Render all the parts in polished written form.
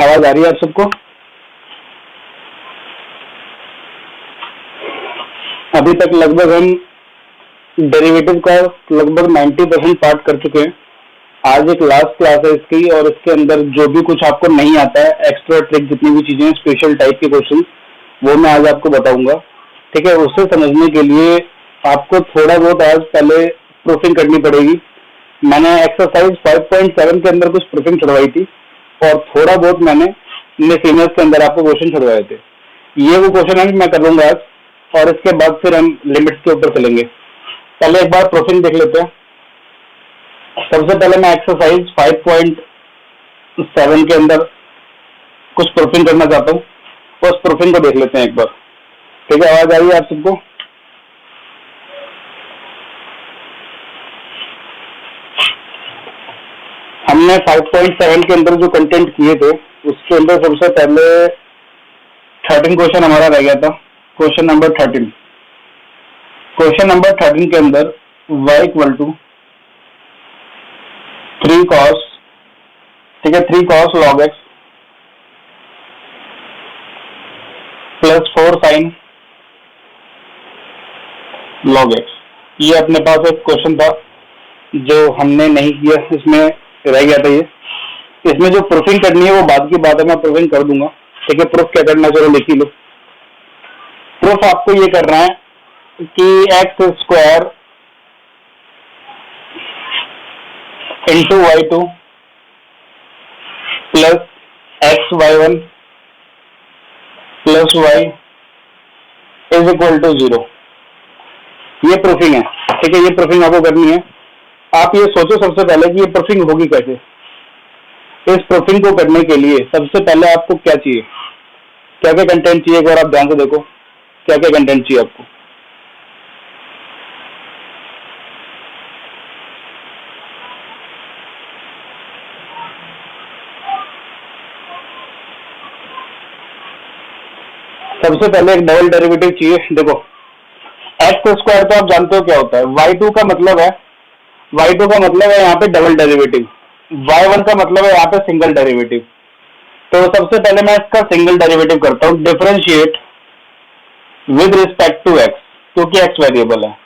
आवाज आ रही है आप सबको? अभी तक लगभग हम डेरिवेटिव का लगभग 90% पार्ट कर चुके हैं। आज एक लास्ट क्लास है इसकी, और इसके अंदर जो भी कुछ आपको नहीं आता है, एक्स्ट्रा ट्रिक जितनी भी चीजें, स्पेशल टाइप के क्वेश्चन, वो मैं आज आपको बताऊंगा। ठीक है, उससे समझने के लिए आपको थोड़ा बहुत आज पहले प्रूफिंग करनी पड़ेगी। मैंने एक्सरसाइज 5.7 के अंदर कुछ प्रूफिंग छुड़वाई थी, और थोड़ा बहुत मैंने मिसइमेज के अंदर आपको क्वेश्चन छुड़वाए थे। ये वो क्वेश्चन है मैं कर लूंगा आज, और इसके बाद फिर हम लिमिट्स के ऊपर चलेंगे। पहले एक बार प्रूफिंग देख लेते हैं। सबसे पहले मैं एक्सरसाइज 5.7 के अंदर कुछ प्रूफिंग करना चाहता हूँ, उस प्रूफिंग को देख लेते हैं एक बार। ठीक है, आवाज आ रही है आप सबको? हमने 5.7 के अंदर जो कंटेंट किए थे, उसके अंदर सबसे पहले 13 क्वेश्चन हमारा रह गया था। क्वेश्चन नंबर 13 के अंदर y इक्वल टू 3 cos, ठीक है, 3 cos log x plus 4 sin log x। ये अपने पास एक क्वेश्चन था जो हमने नहीं किया, इसमें रह गया था ये। इसमें जो प्रूफिंग करनी है वो बाद की बात है, मैं प्रूफिंग कर दूंगा। ठीक है, प्रूफ क्या करना है चलो लिख ही लो। प्रूफ आपको ये करना है कि x square into y2 plus x y1 plus y is equal to 0। ये प्रूफिंग है। ठीक है, ये प्रूफिंग आपको करनी है। आप ये सोचो सबसे पहले कि ये प्रूफिंग होगी कैसे। इस प्रूफिंग को करने के लिए सबसे पहले आपको क्या चाहिए, क्या क्या कंटेंट चाहिए, एक बार आप ध्यान से देखो क्या क्या कंटेंट चाहिए आपको। सबसे पहले एक डबल डेरिवेटिव चाहिए। देखो, एक्स स्क्वायर तो आप जानते हो क्या होता है, y2 का मतलब है, y2 का मतलब है यहाँ पे डबल डेरिवेटिव, y1 का मतलब है यहाँ पे सिंगल डेरिवेटिव। तो सबसे पहले मैं इसका सिंगल डेरिवेटिव करता हूँ, differentiate with respect to x, क्योंकि x वेरिएबल है।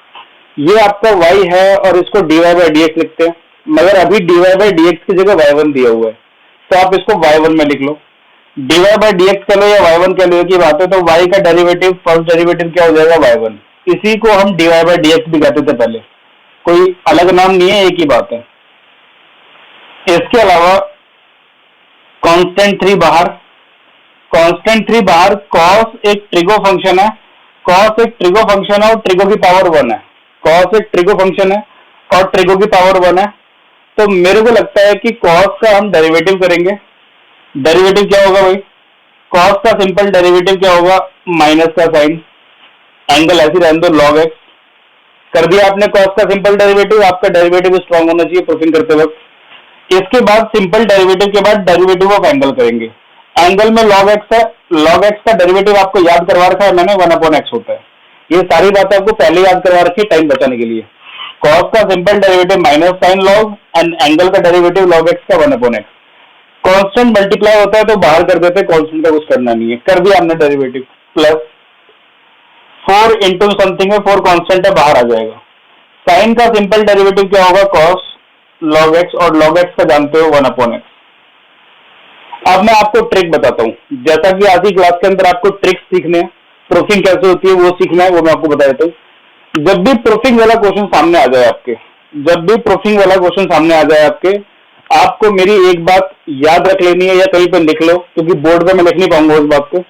ये आपका y है और इसको dy बाई dx लिखते हैं, मगर अभी dy बाई dx की जगह y1 दिया हुआ है, तो आप इसको y1 में लिख लो। dy बाई dx कह लो या y1 कह लो की बात है, तो y का डेरिवेटिव, फर्स्ट डेरिवेटिव क्या हो जाएगा, y1। इसी को हम dy बाई dx भी कहते थे पहले, कोई अलग नाम नहीं है, एक ही बात है। इसके अलावा कांस्टेंट 3 बाहर, कांस्टेंट 3 बाहर, cos एक ट्रिगो फंक्शन है, cos एक ट्रिगो फंक्शन है और ट्रिगो की पावर 1 है। cos एक ट्रिगो फंक्शन है और ट्रिगो की पावर 1 है, तो मेरे को लगता है कि cos का हम डेरिवेटिव करेंगे। डेरिवेटिव क्या होगा भाई, cos का सिंपल डेरिवेटिव क्या होगा, माइनस का साइन, एंगल ऐसी रहने दो log x। कर दिया आपने cos का सिंपल डेरिवेटिव, आपका डेरिवेटिव स्ट्रॉन्ग होना चाहिए प्रूफिंग करते वक्त। इसके बाद सिंपल डेरिवेटिव के बाद डेरिवेटिव ऑफ एंगल करेंगे। एंगल में log x है, log x का डेरिवेटिव आपको याद करवा रखा है मैंने, 1/x होता है। ये सारी बातें आपको पहले याद करवा रखी है टाइम बचाने के लिए। cos का simple derivative minus sine log, and angle का डेरिवेटिव log x का 1/x। कांस्टेंट मल्टीप्लाई होता है तो बाहर कर देते, कांस्टेंट का कुछ करना नहीं है, कर दिया हमने डेरिवेटिव। प्लस 4 इंटू समथिंग है, 4 कांस्टेंट है, बाहर आ जाएगा। साइन का सिंपल डेरिवेटिव क्या होगा, cos log x, और log x का जानते हो 1/x। अब मैं आपको ट्रिक बताता हूँ, जैसा कि आज की क्लास के अंदर आपको ट्रिक्स सीखने हैं, प्रूफिंग कैसे होती है वो सीखना है, वो मैं आपको बता देता हूँ। जब भी प्रूफिंग वाला क्वेश्चन सामने आ जाए आपके, जब भी प्रूफिंग वाला क्वेश्चन सामने आ जाए आपके, आपको मेरी एक बात याद रख लेनी है या कहीं पर लिख लो, क्योंकि बोर्ड पे मैं लिख नहीं पाऊंगा उस बात को।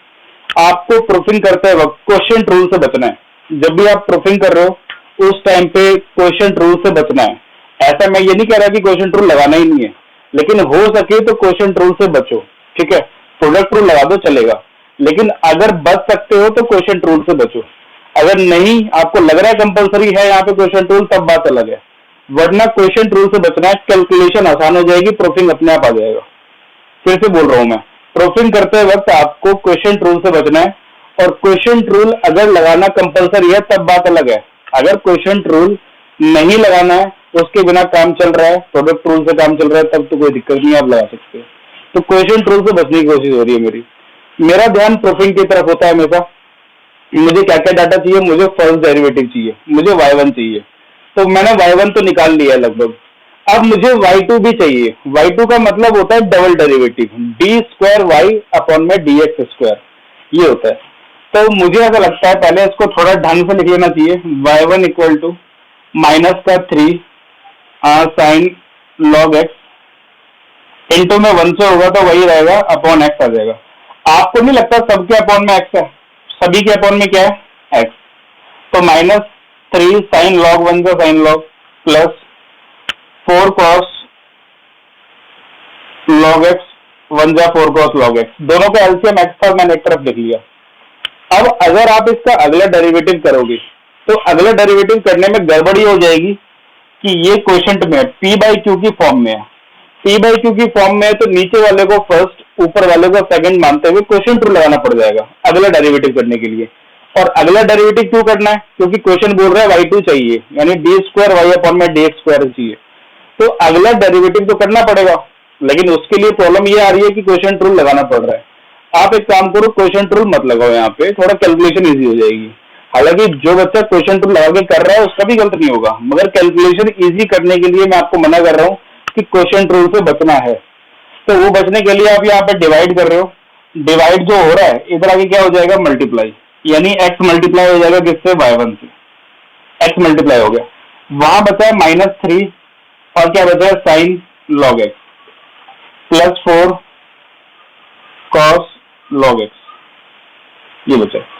आपको प्रूफिंग करते वक्त क्वेश्चन रूल से बचना है। जब भी आप प्रूफिंग कर रहे हो उस टाइम पे क्वेश्चन रूल से बचना है। ऐसा मैं ये नहीं कह रहा कि क्वेश्चन रूल लगाना ही नहीं है, लेकिन हो सके तो क्वेश्चन रूल से बचो। ठीक है, प्रोडक्ट रूल लगा दो चलेगा, लेकिन अगर बच सकते हो तो क्वेश्चन रूल से बचो। अगर नहीं, आपको लग रहा है कंपलसरी है यहाँ पे क्वेश्चन रूल, तब बात अलग है, वरना क्वेश्चन रूल से बचना है। कैलकुलेशन आसान हो जाएगी, प्रूफिंग अपने आप आ जाएगा। फिर से बोल रहा हूं मैं, प्रूफिंग करते वक्त आपको क्वेश्चन रूल से बचना है, और क्वेश्चन रूल अगर लगाना कंपलसरी है तब बात अलग है। अगर क्वेश्चन रूल नहीं लगाना है, उसके बिना काम चल रहा है, प्रोडक्ट रूल से काम चल रहा है, तब तो कोई दिक्कत नहीं, आप लगा सकते हो। तो क्वेश्चन रूल से बचने की कोशिश हो रही है मेरी। मेरा ध्यान प्रूफिंग की तरफ होता है हमेशा। मुझे क्या क्या डाटा चाहिए, मुझे फर्स्ट डेरिवेटिव चाहिए, मुझे y1 चाहिए, तो मैंने y1 तो निकाल लिया लगभग। अब मुझे y2 भी चाहिए। y2 का मतलब होता है double derivative, d square y upon में डी एक्स स्क्वायर, ये होता है। तो मुझे ऐसा लगता है पहले इसको थोड़ा ढंग से लिख लेना चाहिए। y1 इक्वल टू माइनस का 3 साइन लॉग एक्स इंटू में 1 से होगा तो वही रहेगा, अपॉन एक्स आ जाएगा। आपको नहीं लगता सबके अपॉन में एक्स है? सभी के अपॉन में क्या है? एक्स। तो -3 साइन लॉग 1 का sign log plus 4 cos log x 1 जा 4 कॉस लॉग एक्स, दोनों का एलसीएम एक्स था, मैंने एक तरफ लिख लिया। अब अगर आप इसका अगला डेरिवेटिव करोगे तो अगला डेरिवेटिव करने में गड़बड़ी हो जाएगी कि ये क्वोशंट में पी बाई क्यू की फॉर्म में है। पी बाई क्यू की फॉर्म में है तो नीचे वाले को फर्स्ट, ऊपर वाले को सेकंड मानते हुए क्वोशंट रूल लगाना पड़ जाएगा अगला डेरिवेटिव करने के लिए। और अगला डेरिवेटिव क्यों करना है? क्योंकि क्वेश्चन बोल रहा है y2 चाहिए, यानी डी स्क्वायर वाई अपॉन में डी एक्स स्क्वायर चाहिए, तो अगला डेरिवेटिव तो करना पड़ेगा। लेकिन उसके लिए प्रॉब्लम ये आ रही है कि क्वेश्चन रूल लगाना पड़ रहा है। आप एक काम करो, क्वेश्चन रूल मत लगाओ, यहाँ पे थोड़ा कैलकुलेशन इजी हो जाएगी। हालांकि जो बच्चा क्वेश्चन रूल लगा के कर रहा है उसका भी गलत नहीं होगा, मगर कैलकुलेशन इजी करने के लिए मैं आपको मना कर रहा हूँ कि क्वेश्चन रूल से बचना है। तो वो बचने के लिए आप यहाँ पे डिवाइड कर रहे हो, डिवाइड जो हो रहा है इधर आगे क्या हो जाएगा? मल्टीप्लाई, यानी x मल्टीप्लाई हो जाएगा किससे? y1 से। x मल्टीप्लाई हो गया, वहां बचा है -3 और क्या बचा है? Sign log x plus 4 cos log x, ये बचा है।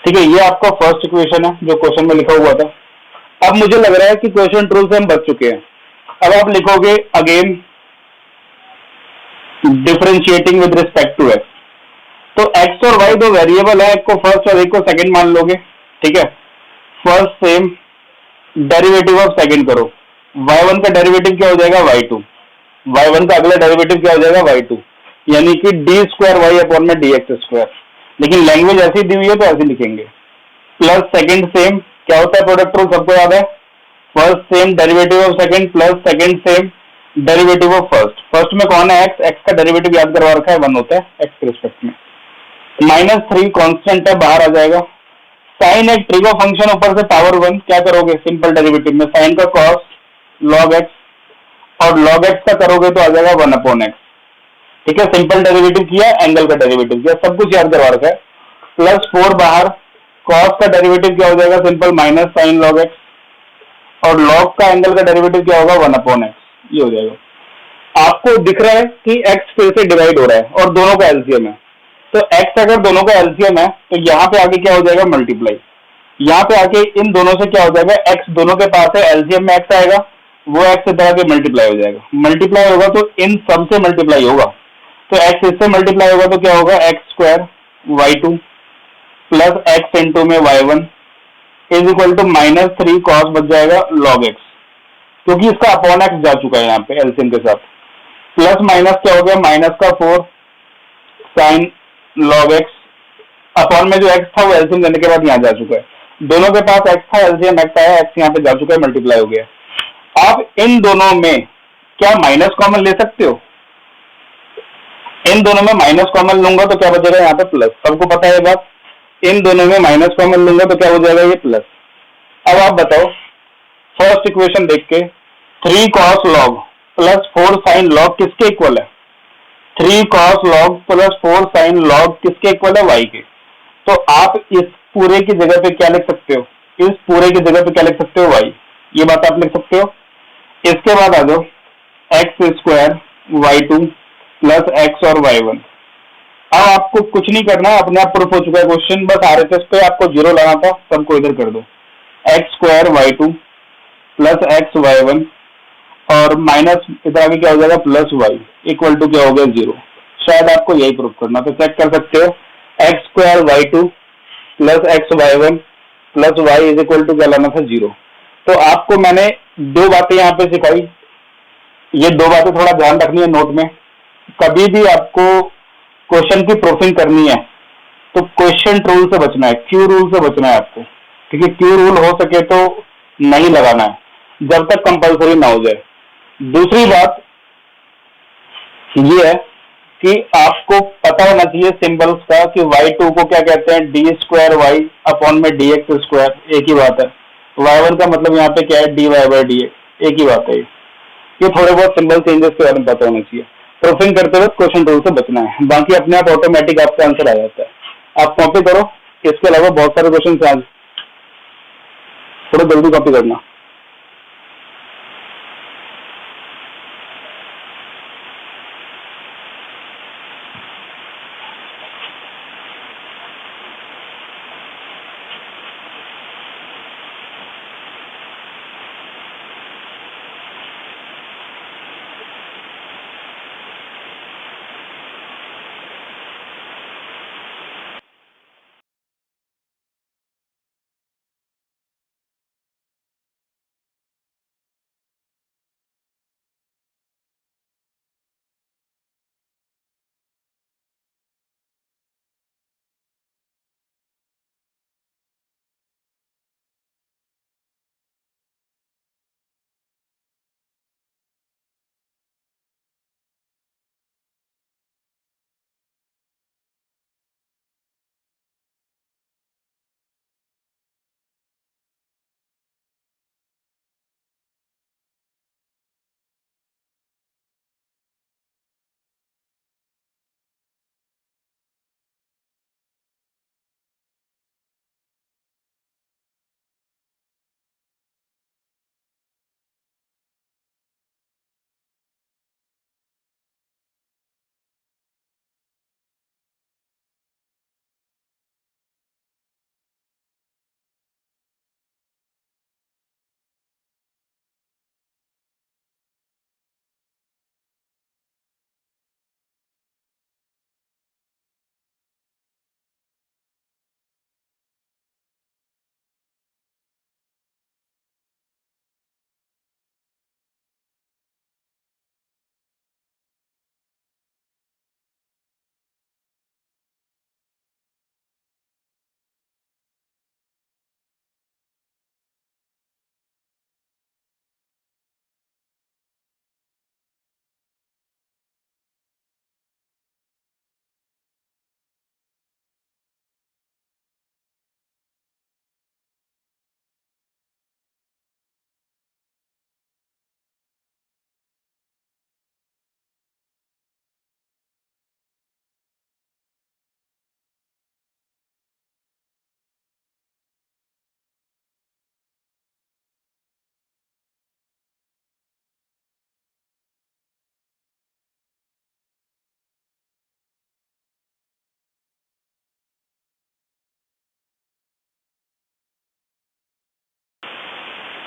ठीक है, ये आपका फर्स्ट इक्वेशन है जो क्वेश्चन में लिखा हुआ था। अब मुझे लग रहा है कि क्वेश्चन रूल से हम बच चुके हैं। अब आप लिखोगे again differentiating with respect to x, तो x और y दो वेरिएबल है, एक को फर्स्ट और एक को सेकंड मान लोगे। ठीक है, first same derivative of second करो, y1 का डेरिवेटिव क्या हो जाएगा? y2। y1 का अगला डेरिवेटिव क्या हो जाएगा? y2, यानी कि डी स्क्वायर वाई अपॉन में डी एक्स स्क्वायर। लेकिन लैंग्वेज ऐसी दी हुई है तो ऐसे लिखेंगे। प्लस सेकंड सेम क्या होता है? प्रोडक्ट रूल सबको याद है, first same derivative of second plus second same derivative of first. First में कौन है? एक्स, एक्स का डेरिवेटिव याद करवा रखा है, 1 होता है एक्स के रिस्पेक्ट में। -3 कांस्टेंट है, बाहर आ जाएगा। साइन एक ट्रिगो फंक्शन, ऊपर से पावर 1, क्या करोगे? सिंपल डेरिवेटिव में साइन का कॉस लॉग एक्स और लॉग एक्स का करोगे तो आ जाएगा 1 अपॉन एक्स। ठीक है, सिंपल डेरिवेटिव किया, एंगल का डेरिवेटिव किया, सब कुछ याद करवा रखा है। प्लस 4 बाहर, कॉस का डेरिवेटिव क्या हो जाएगा? Simple minus sign log x और लॉग का एंगल का डेरिवेटिव क्या होगा? 1 अपॉन एक्स, ये हो जाएगा। आपको दिख रहा है कि एक्स फिर से डिवाइड हो रहा है और दोनों का एलसीएम है, तो x अगर दोनों का एलसीएम है तो यहाँ पे आके क्या हो जाएगा? मल्टीप्लाई। यहाँ पे आके इन दोनों से क्या हो जाएगा? x दोनों के पास है, एलसीएम में x आएगा, वो x से तरह के मल्टीप्लाई हो जाएगा। मल्टीप्लाई होगा तो इन सब से मल्टीप्लाई होगा, तो x इससे मल्टीप्लाई होगा तो क्या होगा? X square y2 plus x into में y1 is equal to -3 cos बच जाएगा लॉग x, क्योंकि इसका अपॉन x जा चुका है यहाँ पे एलसीएम के साथ। प्लस माइनस क्या हो गया? माइनस का 4 साइन लॉग एक्स अपॉन में जो x था वो एलसीएम देने के बाद यहाँ जा चुका है। दोनों के पास x था, एलसीएम x आया, x यहाँ पे जा चुका है, मल्टीप्लाई हो गया। आप इन दोनों में क्या माइनस कॉमन ले सकते हो? इन दोनों में माइनस कॉमन लूंगा तो क्या बचेगा? यहाँ पे प्लस, सबको पता है ये बात। इन दोनों में माइनस कॉमन लूंगा तो क्या हो जाएगा? ये प्लस। अब आप बताओ, फर्स्ट इक्वेशन देख के 3 cos log plus 4 sign log किसके इक्वल है? 3 cos log plus 4 sign log किसके इक्वल है? y के। तो आप इस पूरे की जगह पे क्या लिख सकते हो? इस पूरे की जगह पे क्या लिख सकते हो? y, ये बात आप लिख सकते हो। इसके बाद आ जाओ x square y2 plus x और y1। अब आपको कुछ नहीं करना, अपने आप प्रूफ हो चुका है क्वेश्चन, बस आरएचएस पे आपको 0 लाना था, सबको इधर कर दो। X square y2 plus x y1 और माइनस इधर आगे क्या हो जाएगा? प्लस y इक्वल टू क्या हो गया? 0। शायद आपको यही प्रूफ करना, तो चेक कर सकते हो। X square y2 plus x y1 plus y is equal to क्या लाना था? 0। तो आपको मैंने 2 बातें यहाँ पे सिखाई, ये 2 बातें थोड़ा ध्यान रखनी है नोट में। कभी भी आपको क्वेश्चन की प्रूफिंग करनी है तो क्वेश्चन रूल से बचना है, क्यू रूल से बचना है आपको, क्योंकि क्यू रूल हो सके तो नहीं लगाना है जब तक कंपलसरी ना हो जाए। दूसरी बात ये है कि आपको पता होना चाहिए सिंबल्स का कि y2 को क्या कहते हैं, डी स्क्वायर वाई अपॉन में डी एक्स स्क्वायर, एक ही बात है। y1 का मतलब यहाँ पे क्या है, d y by d x, एक ही बात है। ये थोड़े बहुत सिंबल चेंजेस के बारे में पता होना चाहिए। प्रूफिंग करते वक्त क्वेश्चन रूल से बचना है, बाकी अपने आप ऑटोमेटिक आपका आंसर आ जाता है। आप कॉपी करो, इसके अलावा बहुत सारे क्वेश्चन आज, थोड़ा जल्दी कॉपी करना।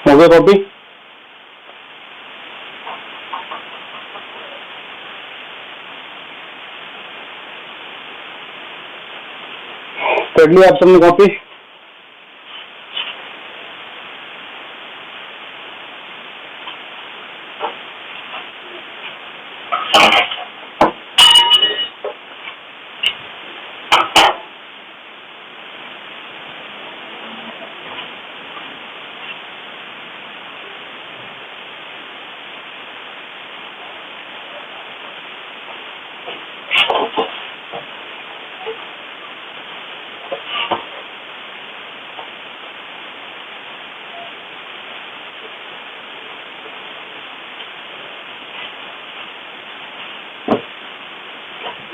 हो गया कॉपी? कर लिया आप सबने कॉपी?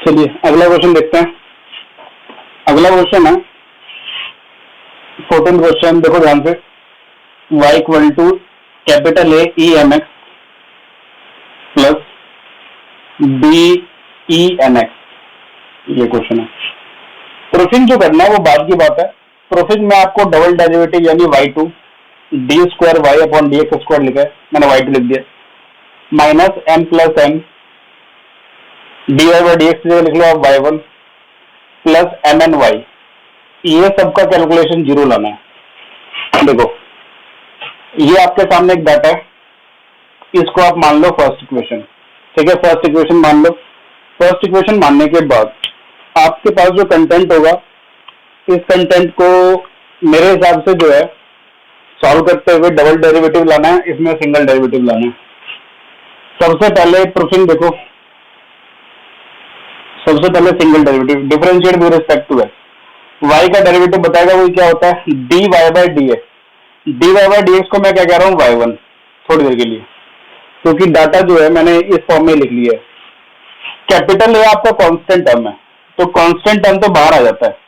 चलिए अगला क्वेश्चन देखते हैं। अगला क्वेश्चन है 14th क्वेश्चन, देखो ध्यान से। y equal to capital a e m x plus b e n x, ये क्वेश्चन है। प्रूफिंग जो करना है वो बाद की बात है। प्रूफिंग में आपको डबल डेरिवेटिव यानी y2 d square y upon d x square लिखा है, मैंने y2 लिख दिया, minus m plus m d y by d x लिख लो आप y1 plus m N Y, ये सबका कैलकुलेशन जीरो लाना है। देखो ये आपके सामने एक डाटा है, इसको आप मान लो फर्स्ट इक्वेशन, ठीक है, फर्स्ट इक्वेशन मान लो। फर्स्ट इक्वेशन मानने के बाद आपके पास जो कंटेंट होगा, इस कंटेंट को मेरे हिसाब से जो है सॉल्व करते हुए डबल डेरिवेटिव लाना है, इसमें सिंगल डेरिवेटिव लाना है। सबसे पहले प्रूफिंग देखो, सबसे पहले single derivative differentiate with respect to x. Y का डेरिवेटिव बताएगा वो क्या होता है, d y by d x. D y by d x को मैं क्या कह रहा हूँ, वाई वन, थोड़ी देर के लिए, क्योंकि डाटा जो है मैंने इस फॉर्म में लिख लिया है। कैपिटल ए आपका कांस्टेंट टर्म है, तो कांस्टेंट टर्म तो बाहर आ जाता है।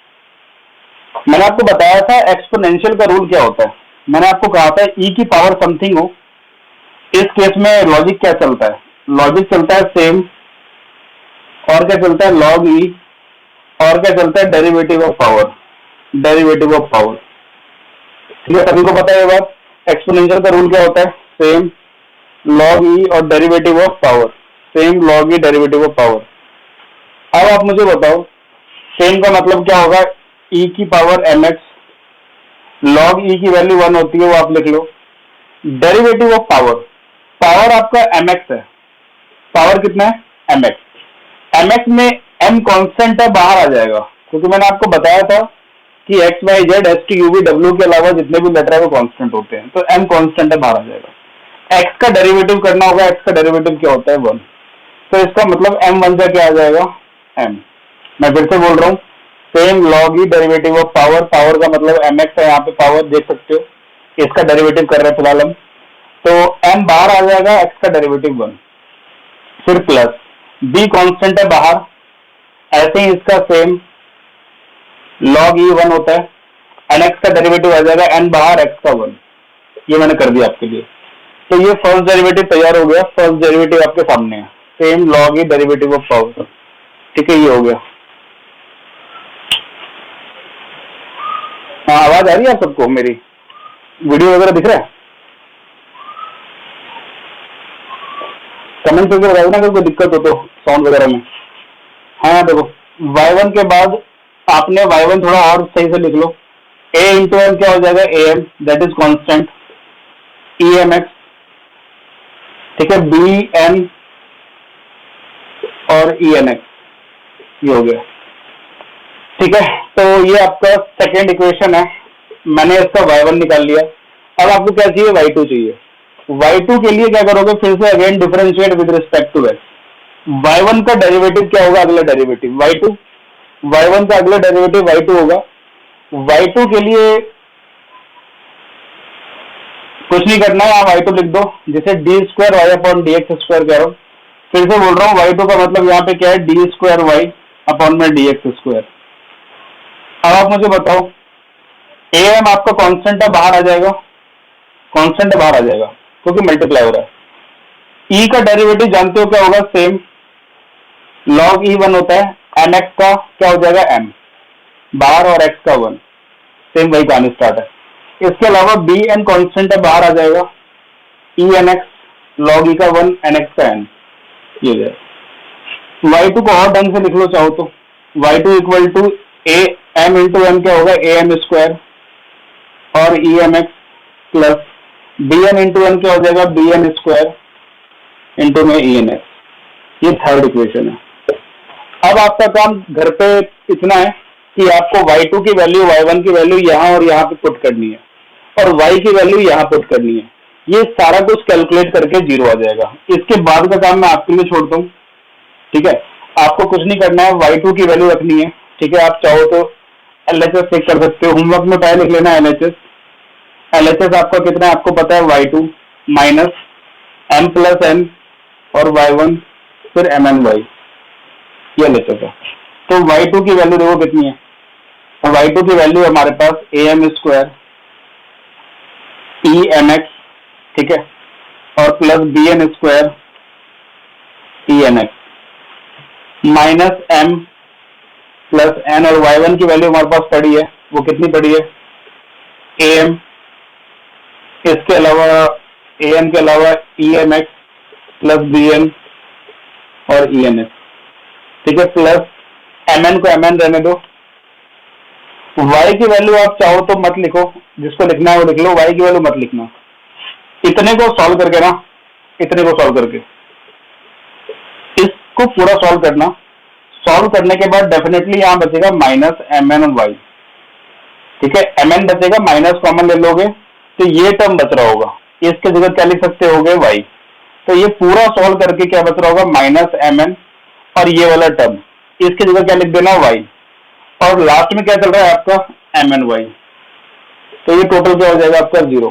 मैंने आपको बताया था एक्सपोनेंशियल का रूल क्या होता है, मैंने आपको कहा था ई की पावर समथिंग हो। इस केस में लॉजिक क्या चलता है, लॉजिक चलता है सेम, और क्या चलता है लॉग ई, और क्या चलता है derivative of power, derivative of power. ठीक है, सभी को पता है ये बात। एक्सपोनेंशियल का रूल क्या होता है, सेम लॉग ई और derivative of power, same log E derivative of power. अब आप मुझे बताओ सेम का मतलब क्या होगा, ई की पावर एम एक्स, लॉग ई की वैल्यू 1 होती है वो आप लिख लो। डेरिवेटिव ऑफ पावर, पावर आपका एम एक्स है, पावर कितना है एम एक्स। एम एक्स में एम कॉन्स्टेंट है, बाहर आ जाएगा, क्योंकि मैंने आपको बताया था कि x y z s t u v डब्ल्यू के अलावा जितने भी लेटर है वो कॉन्स्टेंट होते हैं, तो एम कॉन्स्टेंट है, बाहर आ जाएगा। एक्स का डेरिवेटिव करना होगा, एक्स का डेरिवेटिव क्या होता है 1, तो इसका मतलब एम वन से क्या आ जाएगा एम। मैं फिर से बोल रहा हूँ, same log E derivative of power, power का मतलब एम एक्स है, यहाँ पे पावर देख सकते हो, इसका डेरिवेटिव कर रहे हैं फिलहाल हम, तो एम बाहर आ जाएगा, एक्स का डेरिवेटिव 1, फिर प्लस बी कांस्टेंट है बाहर, ऐसे ही इसका सेम लॉग ई 1 होता है, एन एक्स का डेरिवेटिव आ जाएगा, एन बाहर एक्स का 1। ये मैंने कर दिया आपके लिए। तो ये फर्स्ट डेरिवेटिव तैयार हो गया, फर्स्ट डेरिवेटिव आपके सामने है, same log E derivative of power. ठीक है, ये हो गया। हाँ, आवाज आ रही है आप सबको, मेरी वीडियो वगैरह दिख रहा है? कमेंट वगैरह बताओ ना अगर कोई दिक्कत हो तो साउंड वगैरह में। हाँ देखो, y1 के बाद आपने y1 थोड़ा और सही से लिख लो, a इंटू एम क्या हो जाएगा a m, that is constant, e m x. ठीक है, बी एन और ई एन एक्स, ये हो गया। ठीक है, तो ये आपका सेकेंड इक्वेशन है, मैंने इसका y1 निकाल लिया। अब आपको क्या चाहिए, y2 चाहिए। y2 के लिए क्या करोगे, फिर से again differentiate with respect to x. y1 का डेरिवेटिव क्या होगा, अगला डेरिवेटिव y2, y1 का अगला डेरिवेटिव y2 होगा। y2 के लिए कुछ नहीं करना है, आप y2 लिख दो, जिसे d square y upon d x square कह रहा हूँ। फिर से बोल रहा हूँ, y2 का मतलब यहाँ पे क्या है, डी स्क्वायर वाई अपॉन में डी एक्स स्क्वायर। अब आप मुझे बताओ, ए एम आपका कांस्टेंट है, बाहर आ जाएगा, कांस्टेंट है, बाहर आ जाएगा क्योंकि मल्टीप्लाई हो रहा है। ई का डेरिवेटिव जानते हो क्या होगा, सेम लॉग ई 1 होता है, एन एक्स का क्या हो जाएगा एम बाहर, और एक्स का 1, सेम वही कहानी स्टार्ट है। इसके अलावा बी एन कांस्टेंट है, बाहर आ जाएगा, ई एन एक्स लॉग ई का 1, एन एक्स का एन, ये जाए। y2 को और ढंग से लिख लो चाहो तो, y2 equal to a m into m क्या होगा, ए एम स्क्वायर और e m x plus b n into n क्या हो जाएगा, बी एन स्क्वायर इंटू में ई एन एक्स। ये थर्ड इक्वेशन है। अब आपका काम घर पे इतना है कि आपको y2 की वैल्यू, y1 की वैल्यू यहाँ और यहाँ पे पुट करनी है, और y की वैल्यू यहाँ पुट करनी है। ये सारा कुछ कैलकुलेट करके 0 आ जाएगा। इसके बाद का काम मैं आपके लिए छोड़ता हूँ। ठीक है, आपको कुछ नहीं करना है, y2 की वैल्यू रखनी है। ठीक है, आप चाहो तो LHS चेक कर सकते हो, होमवर्क में पहले लिख लेना LHS। LHS आपका कितना है आपको पता है, y2 minus m plus n और y1 फिर mny, ये LHS है। तो y2 की वैल्यू देखो कितनी है, तो y2 की वैल्यू हमारे पास am square e m x, ठीक है, और plus b n square e n x minus m plus n, और y1 की वैल्यू हमारे पास पड़ी है, वो कितनी पड़ी है ए एम, इसके अलावा ए एम के अलावा e m x plus b n और ई एन एक्स। ठीक है, प्लस एम एन को एम एन रहने दो। y की वैल्यू आप चाहो तो मत लिखो, जिसको लिखना है वो लिख लो, y की वैल्यू मत लिखना। इतने को सॉल्व करके ना, इतने को सॉल्व करके इसको पूरा सॉल्व करना। सॉल्व करने के बाद डेफिनेटली यहां बचेगा माइनस एम एन और वाई। ठीक है, एम एन बचेगा, माइनस कॉमन ले लोगे तो ये टर्म बच रहा होगा, इसके जगह क्या लिख सकते होगे वाई। तो ये पूरा सॉल्व करके क्या बच रहा होगा, माइनस एम एन और ये वाला टर्म, इसकी जगह क्या लिख देना, y, और लास्ट में क्या चल रहा है आपका mny, तो ये टोटल क्या हो जाएगा आपका 0।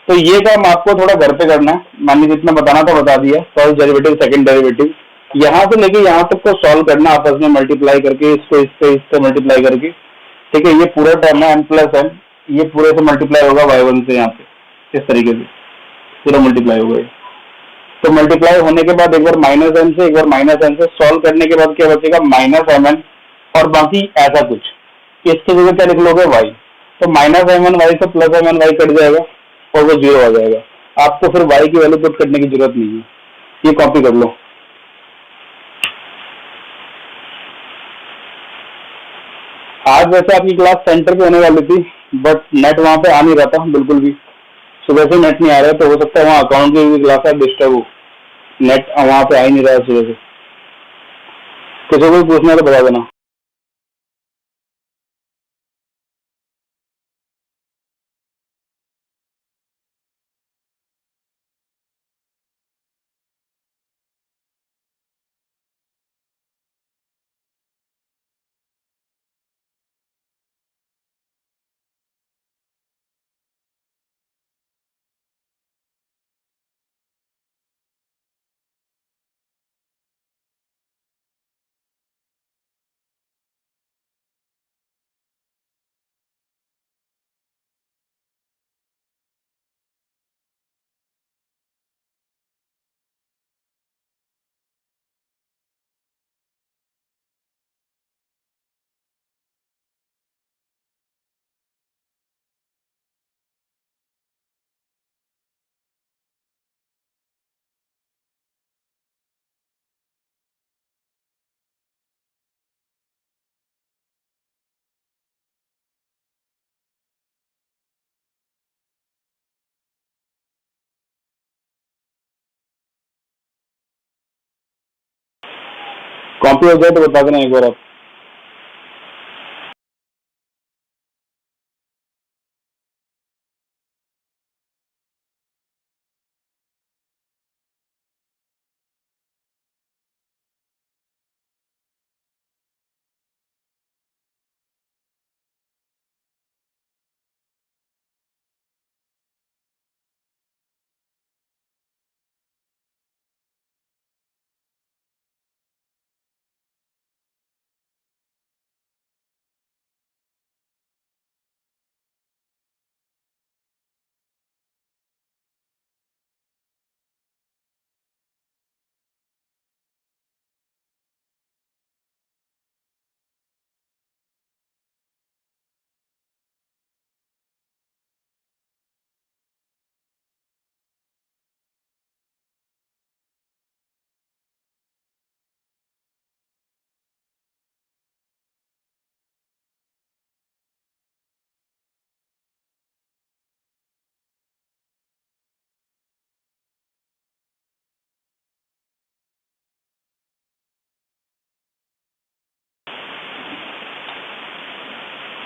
तो ये काम आपको थोड़ा घर पे करना है, मान लीजिए जितना बताना था बता दिया, फर्स्ट डेरिवेटिव सेकंड डेरिवेटिव, यहाँ से लेके यहाँ तक को सॉल्व करना आपस में मल्टीप्लाई करके, इसको इससे मल्टीप्लाई करके, ठीक है। ये पूरा टर्म है n+n, ये पूरे से मल्टीप्लाई होगा y1 से, यहाँ पे इस तरीके से पूरा मल्टीप्लाई होगा। तो मल्टीप्लाई होने के बाद एक बार -n से, एक बार -n से सॉल्व करने के बाद क्या बचेगा, -mn, और बाकी ऐसा कुछ, इसकी जगह क्या लिख लोगे y, तो -mny से +mny कट जाएगा और वो 0 आ जाएगा। आपको फिर y की वैल्यू पुट करने की जरूरत नहीं है, ये कॉपी कर लो। आज वैसे आपकी क्लास सेंटर पे होने वाली थी, बट नेट वहां पे आ नहीं रहा था बिल्कुल भी, सुबह से नेट नहीं आ रहा है, तो हो सकता है वहाँ अकाउंट की भी क्लास है डिस्टर्ब हो, नेट वहां पे आ ही नहीं रहा है सुबह से। किसी को भी पूछना है तो बता देना। कॉपी हो जाए तो बता देना एक बार आप।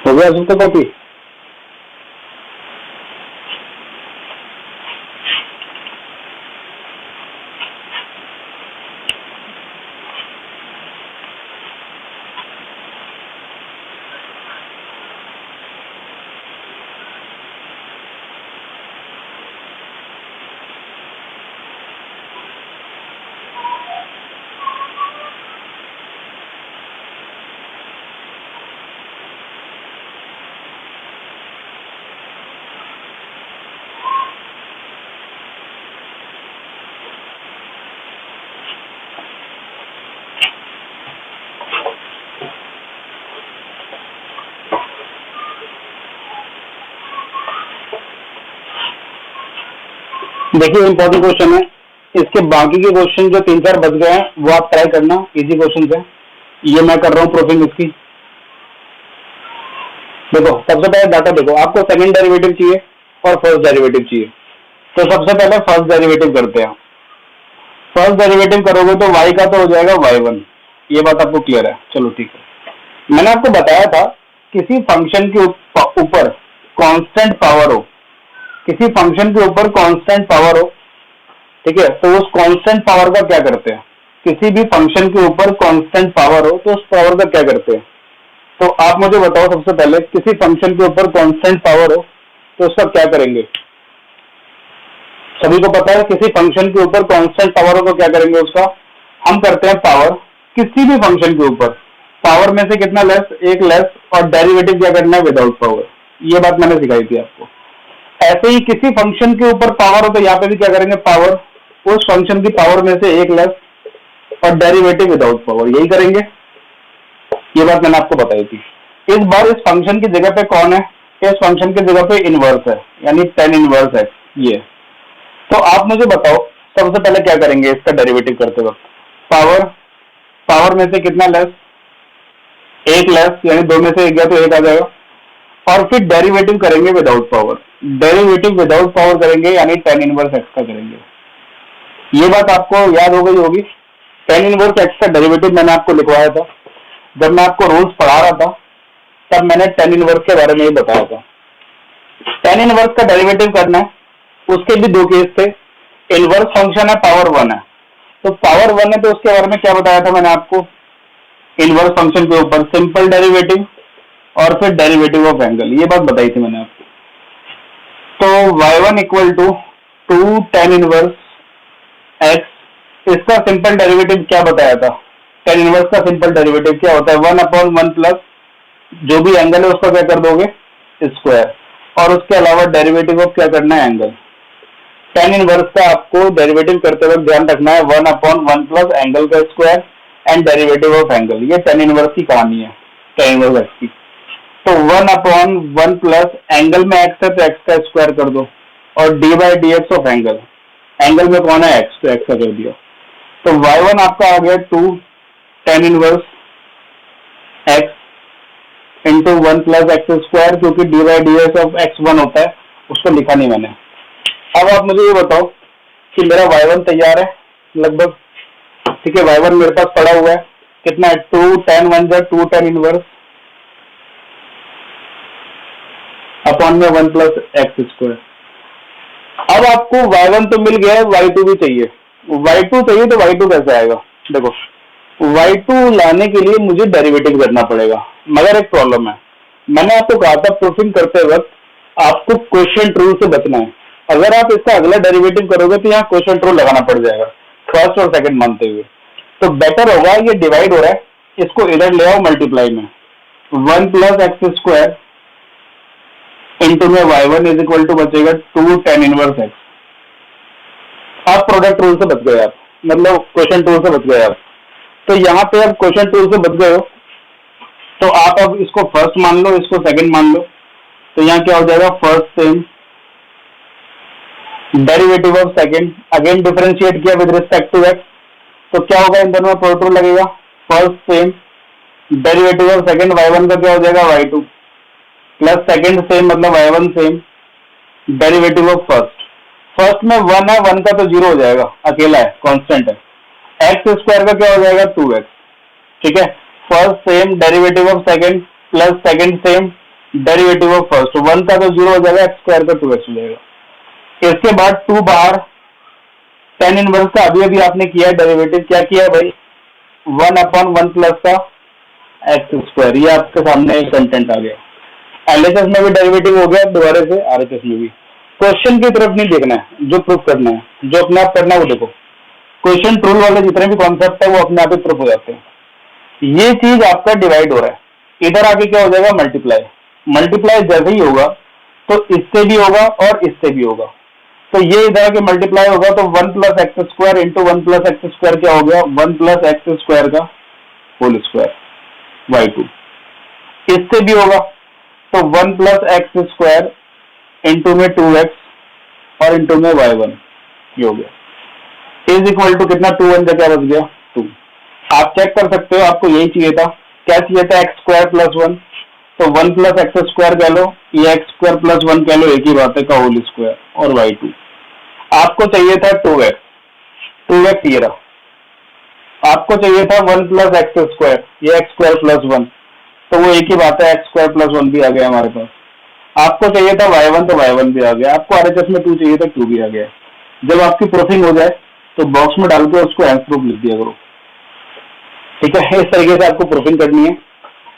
हो गया सबका कॉपी? देखिए इंपॉर्टेंट क्वेश्चन है, इसके बाकी के क्वेश्चन जो 3-4 बच गए हैं वो आप ट्राई करना, इजी क्वेश्चन है। ये मैं कर रहा हूँ प्रूफिंग इसकी। देखो सबसे पहले डाटा देखो, आपको सेकंड डेरिवेटिव चाहिए और फर्स्ट डेरिवेटिव चाहिए, तो सबसे पहले फर्स्ट डेरिवेटिव करते हैं। फर्स्ट डेरिवेटिव करोगे तो y का तो हो जाएगा y1, ये बात आपको क्लियर है? चलो ठीक है। मैंने आपको बताया था किसी फंक्शन के ऊपर कांस्टेंट पावर हो, किसी फंक्शन के ऊपर कांस्टेंट पावर हो, ठीक है, तो उस कांस्टेंट पावर का क्या करते हैं, किसी भी फंक्शन के ऊपर कांस्टेंट पावर हो तो उस पावर का क्या करते हैं? तो आप मुझे बताओ सबसे पहले, किसी फंक्शन के ऊपर कांस्टेंट पावर हो तो उसका क्या करेंगे? सभी को पता है किसी फंक्शन के ऊपर कांस्टेंट पावर हो तो क्या करेंगे उसका? हम करते हैं पावर किसी भी फंक्शन के ऊपर, पावर में से कितना लेस, एक लेस, और डेरिवेटिव क्या करना है? Without power. ये बात मैंने सिखाई थी आपको। ऐसे ही किसी फंक्शन के ऊपर पावर हो तो यहाँ पे भी क्या करेंगे? पावर, उस फंक्शन की पावर में से एक लेस और डेरिवेटिव विदाउट पावर, यही करेंगे। ये बात मैंने आपको बताई थी। इस बार इस फंक्शन की जगह पे कौन है? इस फंक्शन की जगह पे इनवर्स है, यानी tan इनवर्स है ये। तो आप मुझे बताओ सबसे पहले क्या करेंगे इसका डेरिवेटिव करते वक्त? पावर, पावर में से कितना लेस? एक लेस, यानी दो में से एक गया तो एक आ जाएगा। और फिर डेरिवेटिव करेंगे without power, derivative without power करेंगे यानी tan इनवर्स x का करेंगे। ये बात आपको याद हो गई होगी। tan इनवर्स x का डेरिवेटिव मैंने आपको लिखवाया था जब मैं आपको रूल्स पढ़ा रहा था, तब मैंने tan इनवर्स के बारे में ही बताया था। tan इनवर्स का डेरिवेटिव करना है, उसके भी दो केस थे। इनवर्स फंक्शन है, पावर 1 है, तो पावर 1 है तो उसके बारे में क्या बताया था मैंने आपको? इनवर्स फंक्शन के ऊपर सिंपल डेरिवेटिव और फिर डेरिवेटिव ऑफ एंगल, ये बात बताई थी मैंने आपको। तो y1 equal to 2 tan inverse x, इसका सिंपल डेरिवेटिव क्या बताया था? tan इनवर्स का सिंपल डेरिवेटिव क्या होता है? 1/1 प्लस जो भी एंगल है उसका क्या कर दोगे? स्क्वायर, और उसके अलावा डेरिवेटिव ऑफ क्या करना है? एंगल। tan इनवर्स का आपको डेरिवेटिव करते वक्त ध्यान रखना है 1/1 प्लस एंगल का square and derivative of angle. ये tan इनवर्स की कहानी है, tan इनवर्स x की। तो 1/1 प्लस एंगल में x है तो x का स्क्वायर कर दो, और D by d x of angle, angle में कौन है? x, तो x का कर दिया। तो y1 आपका आ गया 2 tan inverse x into 1 plus x square, क्योंकि d by d x of x 1 होता है, उसको लिखा नहीं मैंने। अब आप मुझे ये बताओ कि मेरा y1 तैयार है लगभग, ठीक है। y1 मेरे पास पड़ा हुआ है, कितना है? 2 tan 1 2 tan इनवर्स अपॉन में 1 प्लस एक्स स्क्वायर। अब आपको y1 तो मिल गया है, y2 भी चाहिए। y2 चाहिए तो y2 कैसे आएगा? देखो, y2 लाने के लिए मुझे डेरिवेटिव करना पड़ेगा, मगर एक प्रॉब्लम है। मैंने आपको कहा था प्रूफिंग करते वक्त आपको क्वोशिएंट रूल से बचना है। अगर आप इसका अगला डेरिवेटिव करोगे तो यहाँ क्वोशिएंट रूल लगाना पड़ जाएगा, फर्स्ट और सेकंड मानते हुए। तो बेटर होगा, ये डिवाइड हो रहा है, इसको इधर ले आओ मल्टीप्लाई में, 1 प्लस एक्स स्क्वायर इंटू में y1 इज इक्वल टू बचेगा 2 tan इनवर्स x। आप प्रोडक्ट रूल से बच गए, आप मतलब क्वोशिएंट रूल से बच गए आप। तो यहाँ पे अब क्वोशिएंट रूल से बच गए हो, तो आप अब इसको फर्स्ट मान लो, इसको सेकंड मान लो। तो यहाँ क्या हो जाएगा? First same derivative of second, again differentiate किया विद रिस्पेक्ट टू x, तो क्या होगा? इन दोनों में प्रोडक्ट रूल लगेगा। First same derivative of second, y1 का क्या हो जाएगा? y2 प्लस सेकंड सेम मतलब y1 same derivative of first. First में 1 है, 1 का तो 0 हो जाएगा, अकेला है, कांस्टेंट है। एक्स स्क्वायर का क्या हो जाएगा? 2x, ठीक है। First same derivative of second plus second same derivative of first, 1 का तो 0 हो जाएगा, एक्स स्क्वायर का 2x हो जाएगा। इसके बाद 2 बाहर, tan इनवर्स का अभी अभी आपने किया डेरिवेटिव, क्या किया है भाई? 1/1 प्लस का एक्स स्क्वायर, ये आपके सामने एक कंटेंट आ गया। एलएचएस में भी डेरिवेटिव हो गया, दोबारा से आरएचएस में भी। क्वेश्चन की तरफ नहीं देखना है, जो प्रूफ करना है, जो अपने आप करना है वो देखो। क्वेश्चन रूल वाले जितने भी कॉन्सेप्ट है वो अपने आप ही प्रूफ हो जाते हैं। ये चीज आपका डिवाइड हो रहा है, इधर आके क्या हो जाएगा? मल्टीप्लाई। मल्टीप्लाई जैसे ही होगा तो इससे भी होगा और इससे भी होगा, तो ये इधर आके मल्टीप्लाई होगा, तो 1 plus x square into 1 plus x square क्या हो गया? 1 प्लस एक्स स्क्वायर का होल स्क्वायर y2। इससे भी होगा तो 1 प्लस एक्स स्क्वायर इंटू में 2x और इंटू में y1, ये हो गया इज इक्वल टू कितना? 2 1 क्या बच गया? 2। आप चेक कर सकते हो, आपको यही चाहिए था। क्या चाहिए था? एक्स स्क्वायर प्लस 1, तो 1 प्लस एक्स स्क्वायर कह लो, ये एक्स स्क्वायर प्लस 1 कह लो, एक ही बात है, का होल स्क्वायर और y2। आपको चाहिए था 2x ये रहा। आपको चाहिए था 1 प्लस एक्स स्क्वायर, ये एक्स स्क्वायर प्लस 1, तो वो एक ही बात है, एक्स स्क्वायर प्लस 1 भी आ गया हमारे पास। आपको चाहिए था y1, तो y1 भी आ गया। आपको आरएचएस में 2 चाहिए था, 2 भी आ गया। जब आपकी प्रूफिंग हो जाए तो बॉक्स में डाल के उसको आंसर प्रूफ लिख दिया करो, ठीक है, इस तरीके से आपको प्रूफिंग करनी है।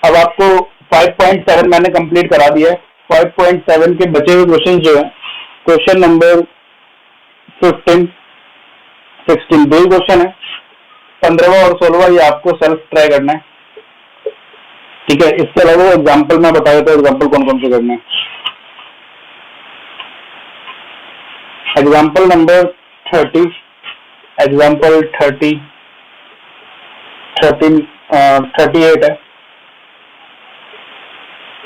अब आपको 5.7 मैंने कंप्लीट करा दिया है। 5.7 के बचे हुए क्वेश्चन जो है, क्वेश्चन नंबर 15, 16 दो क्वेश्चन है, 15वां और 16वां ये आपको सेल्फ ट्राई करना है। ठीक है, इसके अलावा एग्जाम्पल मैं बता देता हूँ एग्जाम्पल कौन कौन से करने हैं। एग्जाम्पल नंबर 30, एग्जाम्पल 30, 38 है,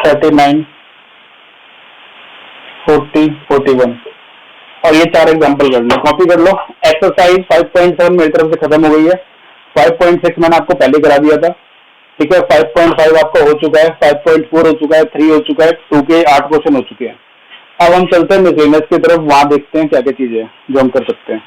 39, 40, 41 और ये 4 एग्जाम्पल कर लो, कॉपी कर लो। एक्सरसाइज 5.7 मेरी तरफ से खत्म हो गई है। 5.6 मैंने आपको पहले करा दिया था। ठीक है, 5.5 आपका हो चुका है, 5.4 हो चुका है, 3 हो चुका है, 2 के 8 क्वेश्चन हो चुके हैं। अब हम चलते हैं मिसलेनियस की तरफ, वहां देखते हैं क्या क्या चीजें हैं जो हम कर सकते हैं।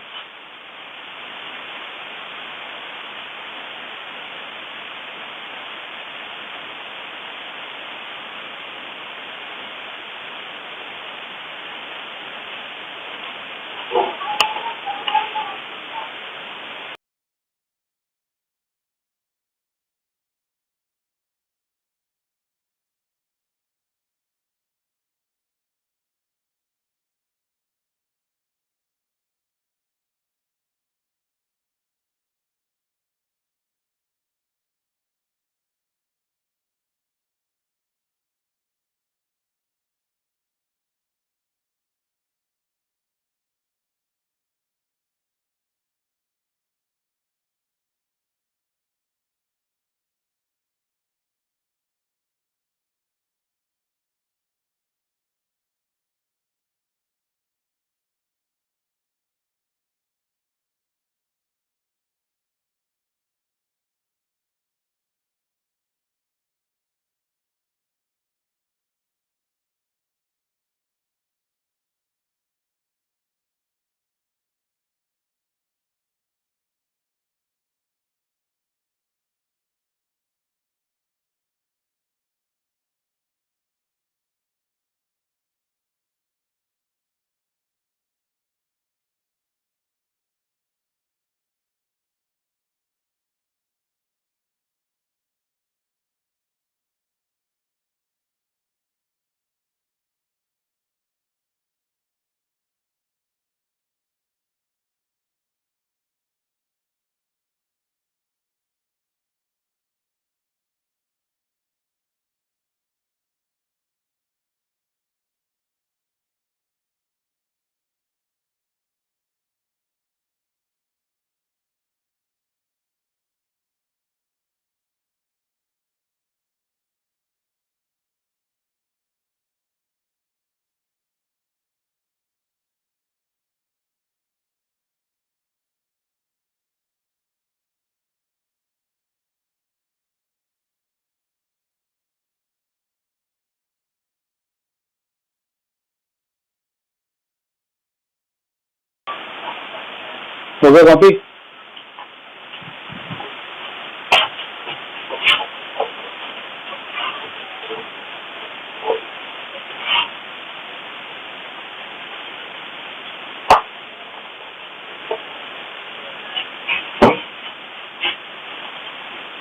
हो गया कॉपी?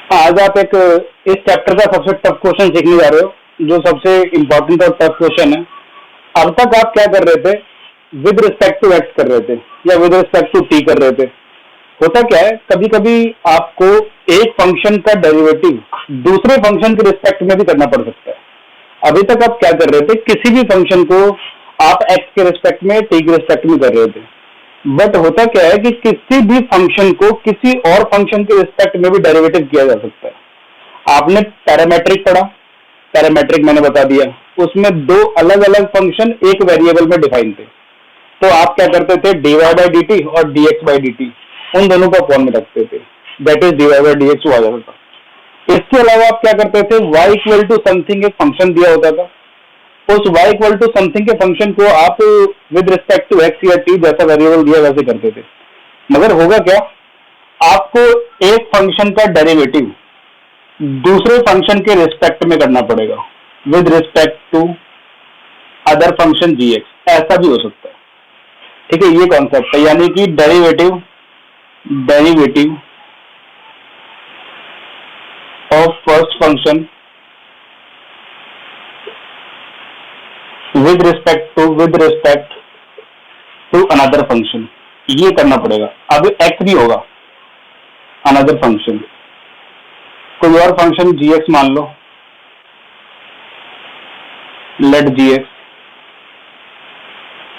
आज आप एक इस चैप्टर का सबसे टफ क्वेश्चन सीखने जा रहे हो, जो सबसे इंपॉर्टेंट और टफ क्वेश्चन है। अब तक आप क्या कर रहे थे, विद रिस्पेक्ट टू एक्स कर रहे थे या विद रिस्पेक्ट टू टी कर रहे थे। होता क्या है, कभी कभी आपको एक फंक्शन का डेरिवेटिव दूसरे फंक्शन के रिस्पेक्ट में भी करना पड़ सकता है। अभी तक आप क्या कर रहे थे, किसी भी फंक्शन को आप एक्स के रिस्पेक्ट में, टी के रिस्पेक्ट में कर रहे थे। बट होता क्या है कि किसी भी फंक्शन को किसी और फंक्शन के रिस्पेक्ट में भी डेरिवेटिव किया जा सकता है। आपने पैरामेट्रिक पढ़ा, पैरामेट्रिक मैंने बता दिया, उसमें दो अलग अलग फंक्शन एक वेरिएबल में डिफाइन थे। तो आप क्या करते थे, dy बाई डी टी और dx बाई डी टी उन दोनों को फॉर्म में रखते थे, that is dy by dx हुआ जाता था। इसके अलावा आप क्या करते थे, y इक्वल टू समथिंग एक फंक्शन दिया होता था, उस y इक्वल टू समथिंग के फंक्शन को आप विद रिस्पेक्ट टू x या t जैसा वेरिएबल दिया वैसे करते थे। मगर होगा क्या, आपको एक फंक्शन का डेरिवेटिव दूसरे फंक्शन के रिस्पेक्ट में करना पड़ेगा, with respect to other function gx, ऐसा भी हो सकता है। ठीक है, ये कॉन्सेप्ट है, यानी कि derivative function with respect to another function, ये करना पड़ेगा। अब एक्स भी होगा अनदर फंक्शन, कोई और फंक्शन gx मान लो, लेट gx,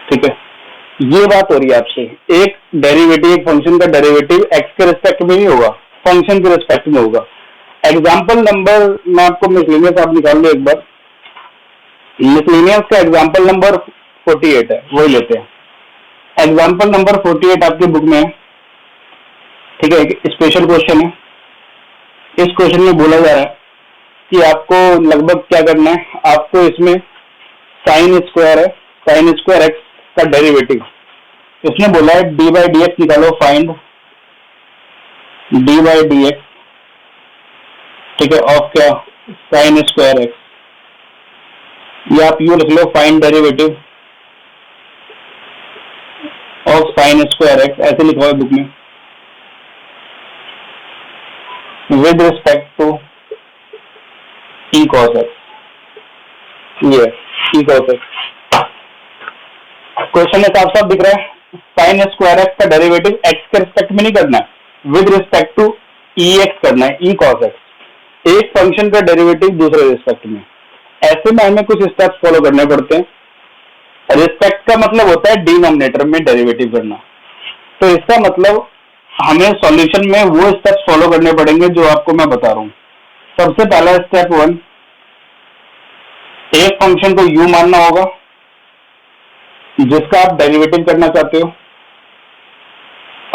ठीक है। ये बात हो रही है आपसे, एक डेरिवेटिव, एक फंक्शन का डेरिवेटिव एक्स के रिस्पेक्ट में नहीं होगा, फंक्शन के रिस्पेक्ट में होगा। एग्जाम्पल नंबर मैं आपको मिसलेनियस आप निकाल लो एक बार, मिसलेनियस का एग्जाम्पल नंबर 48 है, वही लेते हैं। एग्जाम्पल नंबर 48 आपकी बुक में है, ठीक है। एक स्पेशल क्वेश्चन है। इस क्वेश्चन में बोला जा रहा है कि आपको लगभग क्या करना है, आपको इसमें साइन स्क्वायर है, साइन स्क्वायर एक्स का डेरिवेटिव, इसने बोला है डी बाई डी एक्स निकालो, find D by d x, ठीक है, ऑफ क्या, साइन स्क्वायर एक्स, या आप यू लिख लो find derivative of sine square x, ऐसे लिखवा है बुक में, with respect to e cos x, ये ई कॉस एक्स। क्वेश्चन में साफ साफ दिख रहा है, साइन स्क्वायर एक्स का डेरिवेटिव एक्स के रिस्पेक्ट में नहीं करना है, with respect to e x करना है, ई कॉस एक्स। एक फंक्शन का डेरिवेटिव दूसरे रिस्पेक्ट में, ऐसे में हमें कुछ स्टेप्स फॉलो करने पड़ते हैं। रिस्पेक्ट का मतलब होता है डिनोमिनेटर में डेरिवेटिव करना, तो इसका मतलब हमें सॉल्यूशन में वो स्टेप्स फॉलो करने पड़ेंगे जो आपको मैं बता रहा हूं। सबसे पहला स्टेप 1, एक फंक्शन को u मानना होगा जिसका आप डेरिवेटिव करना चाहते हो,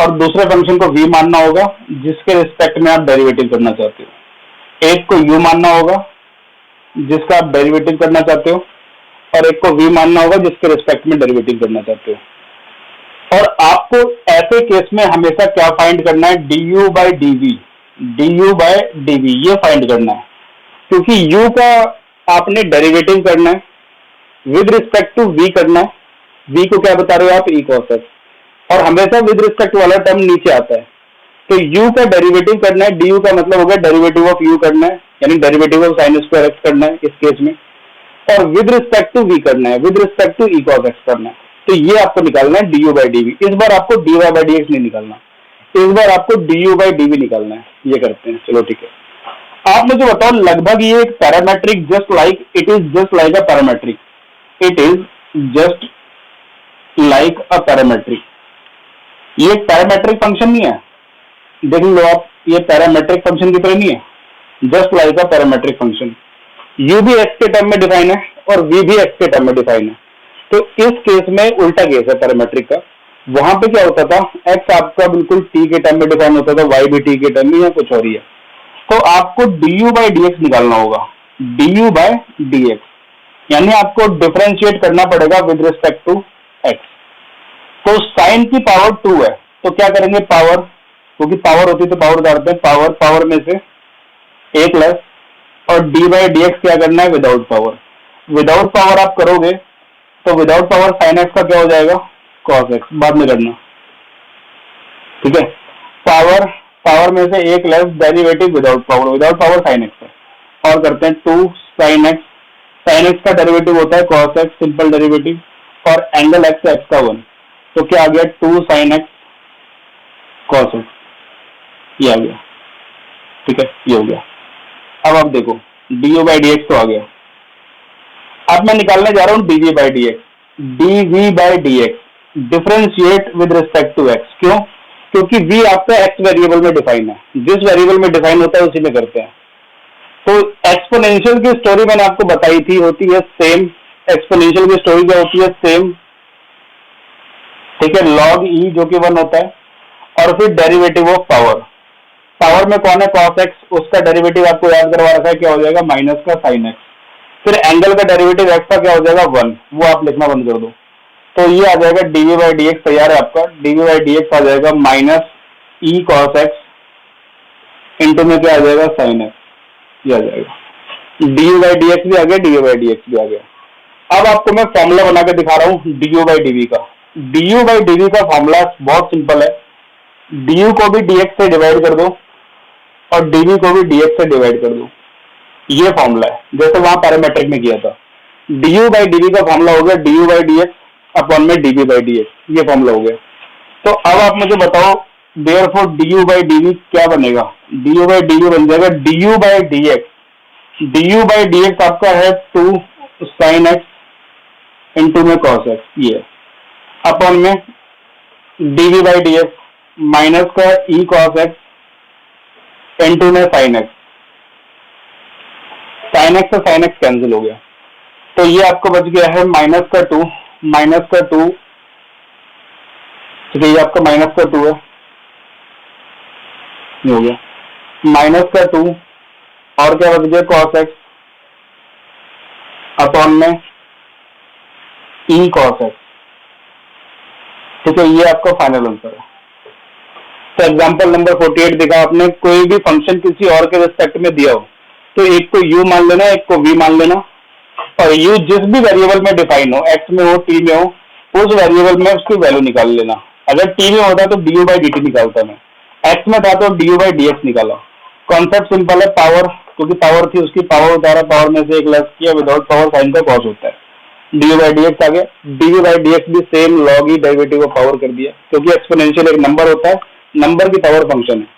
और दूसरे फंक्शन को v मानना होगा जिसके रिस्पेक्ट में आप डेरिवेटिव करना चाहते हो। एक को u मानना होगा जिसका आप डेरिवेटिव करना चाहते हो, और एक को v मानना होगा जिसके रिस्पेक्ट में डेरिवेटिव करना चाहते हो। और आपको ऐसे केस में हमेशा क्या फाइंड करना है, du बाई dv ये फाइंड करना है, क्योंकि u का आपने डेरिवेटिव करना है, विद रिस्पेक्ट टू v करना है। v को क्या बता रहे हो आप, e cos x, और हमेशा विद रिस्पेक्ट वाला टर्म नीचे आता है, तो u का डेरिवेटिव करना है, du का मतलब होगा डेरिवेटिव ऑफ u करना है, यानी derivative of sine square x करना है इस केस में, और विद रिस्पेक्ट टू v करना है, with respect to e cos x करना है। तो ये आपको निकालना है du बाई dv। इस बार आपको dy बाई dx नहीं निकालना, इस बार आपको du बाई dv निकालना है। ये करते हैं, चलो ठीक है। आप मुझे बताओ, लगभग ये एक parametric, just like it is just like a parametric, it is just like a parametric. ये एक पैरामेट्रिक फंक्शन नहीं है, देख लो आप, ये पैरामेट्रिक फंक्शन की तरह नहीं है, जस्ट लाइक अ पैरामेट्रिक फंक्शन। u भी x के टर्म में डिफाइन है और v भी x के टर्म में डिफाइन है। तो इस केस में उल्टा केस है पैरामेट्रिक का। वहां पे क्या होता था, x आपका बिल्कुल t के टर्म में डिफाइन होता था, y भी t के टर्म में, या कुछ और ही है। तो आपको du बाई dx निकालना होगा, du बाई dx, यानी आपको डिफरेंशिएट करना पड़ेगा विद रिस्पेक्ट टू x। तो साइन की पावर 2 है, तो क्या करेंगे, पावर, क्योंकि पावर होती तो पावर डालते हैं, पावर में से 1 लेस, और d बाई dx क्या करना है, विदाउट पावर। विदाउट पावर आप करोगे तो विदाउट पावर साइन एक्स का क्या हो जाएगा, कॉस एक्स, बाद में करना, ठीक है। पावर में से 1 less, derivative without power sine x है, और करते हैं 2 साइन एक्स। साइन एक्स का डेरिवेटिव होता है कॉस एक्स, सिंपल डेरिवेटिव, और एंगल एक्स एक्स का 1, तो क्या आ गया, 2 साइन एक्स कॉस एक्स, ये आ गया, ठीक है, ये हो गया। अब आप देखो du बाई डी एक्स तो आ गया। अब मैं निकालने जा रहा हूं dv by d x, dv by d x differentiate with respect to x। क्यों, क्योंकि v आपका x वेरिएबल में डिफाइन है, जिस वेरिएबल में डिफाइन होता है उसी में करते हैं। तो एक्सपोनेंशियल की स्टोरी मैंने आपको बताई थी, होती है सेम। एक्सपोनेंशियल की स्टोरी क्या होती है, सेम, ठीक है, log e जो कि 1 होता है, और फिर डेरिवेटिव ऑफ पावर में कौन है, cos x, उसका डेरिवेटिव आपको याद करवा रखा है, क्या हो जाएगा, माइनस का sin x। फिर एंगल का डेरिवेटिव x का क्या हो जाएगा, 1, वो आप लिखना बंद कर दो। तो ये आ जाएगा dv बाई डी एक्स, तैयार है आपका, dv बाई डी एक्स आ जाएगा minus e cos x into में क्या आ जाएगा, sin x, ये आ जाएगा। du बाई डी एक्स भी आ गया, dv बाई डी एक्स भी आ गया। अब आपको मैं फॉर्मूला बना के दिखा रहा हूँ du बाई dv का। du बाई dv का फॉर्मूला बहुत सिंपल है, du को भी dx से डिवाइड कर दो और dv को भी dx से डिवाइड कर दो। ये फॉर्मूला है, जैसे वहां पैरामेट्रिक में किया था। du बाई dv का फॉर्मूला हो गया du बाई dx अपॉन में dv बाई dx, ये फॉर्मूला हो गया। तो अब आप मुझे बताओ देयरफॉर du बाई dv क्या बनेगा? du बाई dv बन जाएगा du by dx। du by dx आपका है 2 sin x इंटू में cos x, ये अपॉन में dv बाई dx माइनस का e cos x इंटू में sin x। sin x से sin x कैंसिल हो गया, तो ये आपको बच गया है माइनस का 2, ठीक है, ये आपका माइनस का 2 है, ये हो गया माइनस का 2, और क्या बच गया cos x अपॉन में e cos x, ठीक है, ये आपका फाइनल आंसर है। तो एग्जांपल नंबर 48 देखा आपने, कोई भी फंक्शन किसी और के रिस्पेक्ट में दिया हो तो एक को u मान लेना, एक को v मान लेना, और u जिस भी वेरिएबल में डिफाइन हो, x में हो, t में हो, उस वेरिएबल में उसकी वैल्यू निकाल लेना। अगर t में होता तो du बाई dt निकालता मैं, x में था तो du बाई dx निकाला। कॉन्सेप्ट सिंपल है, पावर, क्योंकि पावर थी उसकी पावर उतारा, पावर में से एक लेस किया, विदाउट पावर साइन का कॉस होता है। du बाई dx आ गया, du बाई dx भी सेम लॉग ही डेरिवेटिव को पावर कर दिया, क्योंकि एक्सपोनेंशियल एक नंबर होता है, नंबर की पावर फंक्शन है।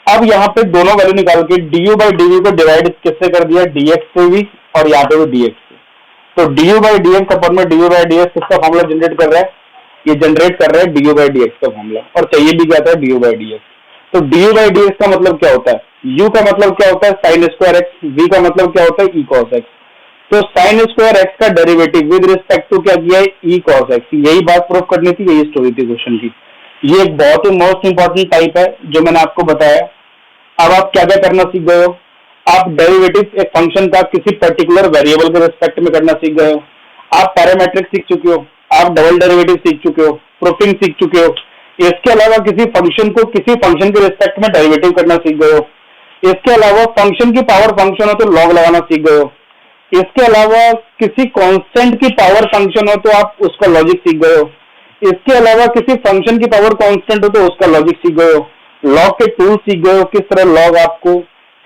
अब यहाँ पे दोनों वैल्यू निकाल के du बाई dv को डिवाइड किससे कर दिया? dx से भी, और यहाँ पे भी dx से। तो du बाई dx अपॉन में du बाई dx किसका फॉर्मूला जनरेट कर रहा है? ये जनरेट कर रहा है du बाई dx का फॉर्मूला, और चाहिए भी क्या था? du by dx। तो du बाई dx का मतलब क्या होता है? u का मतलब क्या होता है? साइन स्क्वायर x, v का मतलब क्या होता है? e cos x। तो साइन स्क्वायर x का डेरिवेटिव विद रिस्पेक्ट टू क्या किया है? e cos x। यही बात प्रूफ करनी थी, यही स्टोरी थी क्वेश्चन की। ये एक बहुत ही मोस्ट इंपॉर्टेंट टाइप है जो मैंने आपको बताया। अब आप क्या क्या करना सीख गए हो? आप डेरिवेटिव एक फंक्शन का किसी पर्टिकुलर वेरिएबल के रिस्पेक्ट में करना सीख गए हो, आप पैरामेट्रिक सीख चुके हो, आप डबल डेरिवेटिव सीख चुके हो, प्रूफिंग सीख चुके हो। इसके अलावा किसी फंक्शन को किसी फंक्शन के रिस्पेक्ट में डेरिवेटिव करना सीख गए हो। इसके अलावा फंक्शन की पावर फंक्शन हो तो लॉग लगाना सीख गए हो। इसके अलावा किसी कांस्टेंट की पावर फंक्शन हो तो आप उसका लॉजिक सीख गए हो। इसके अलावा किसी फंक्शन की पावर कांस्टेंट हो तो उसका लॉजिक सीख गए हो। लॉग के टूल सीख गए हो, किस तरह लॉग आपको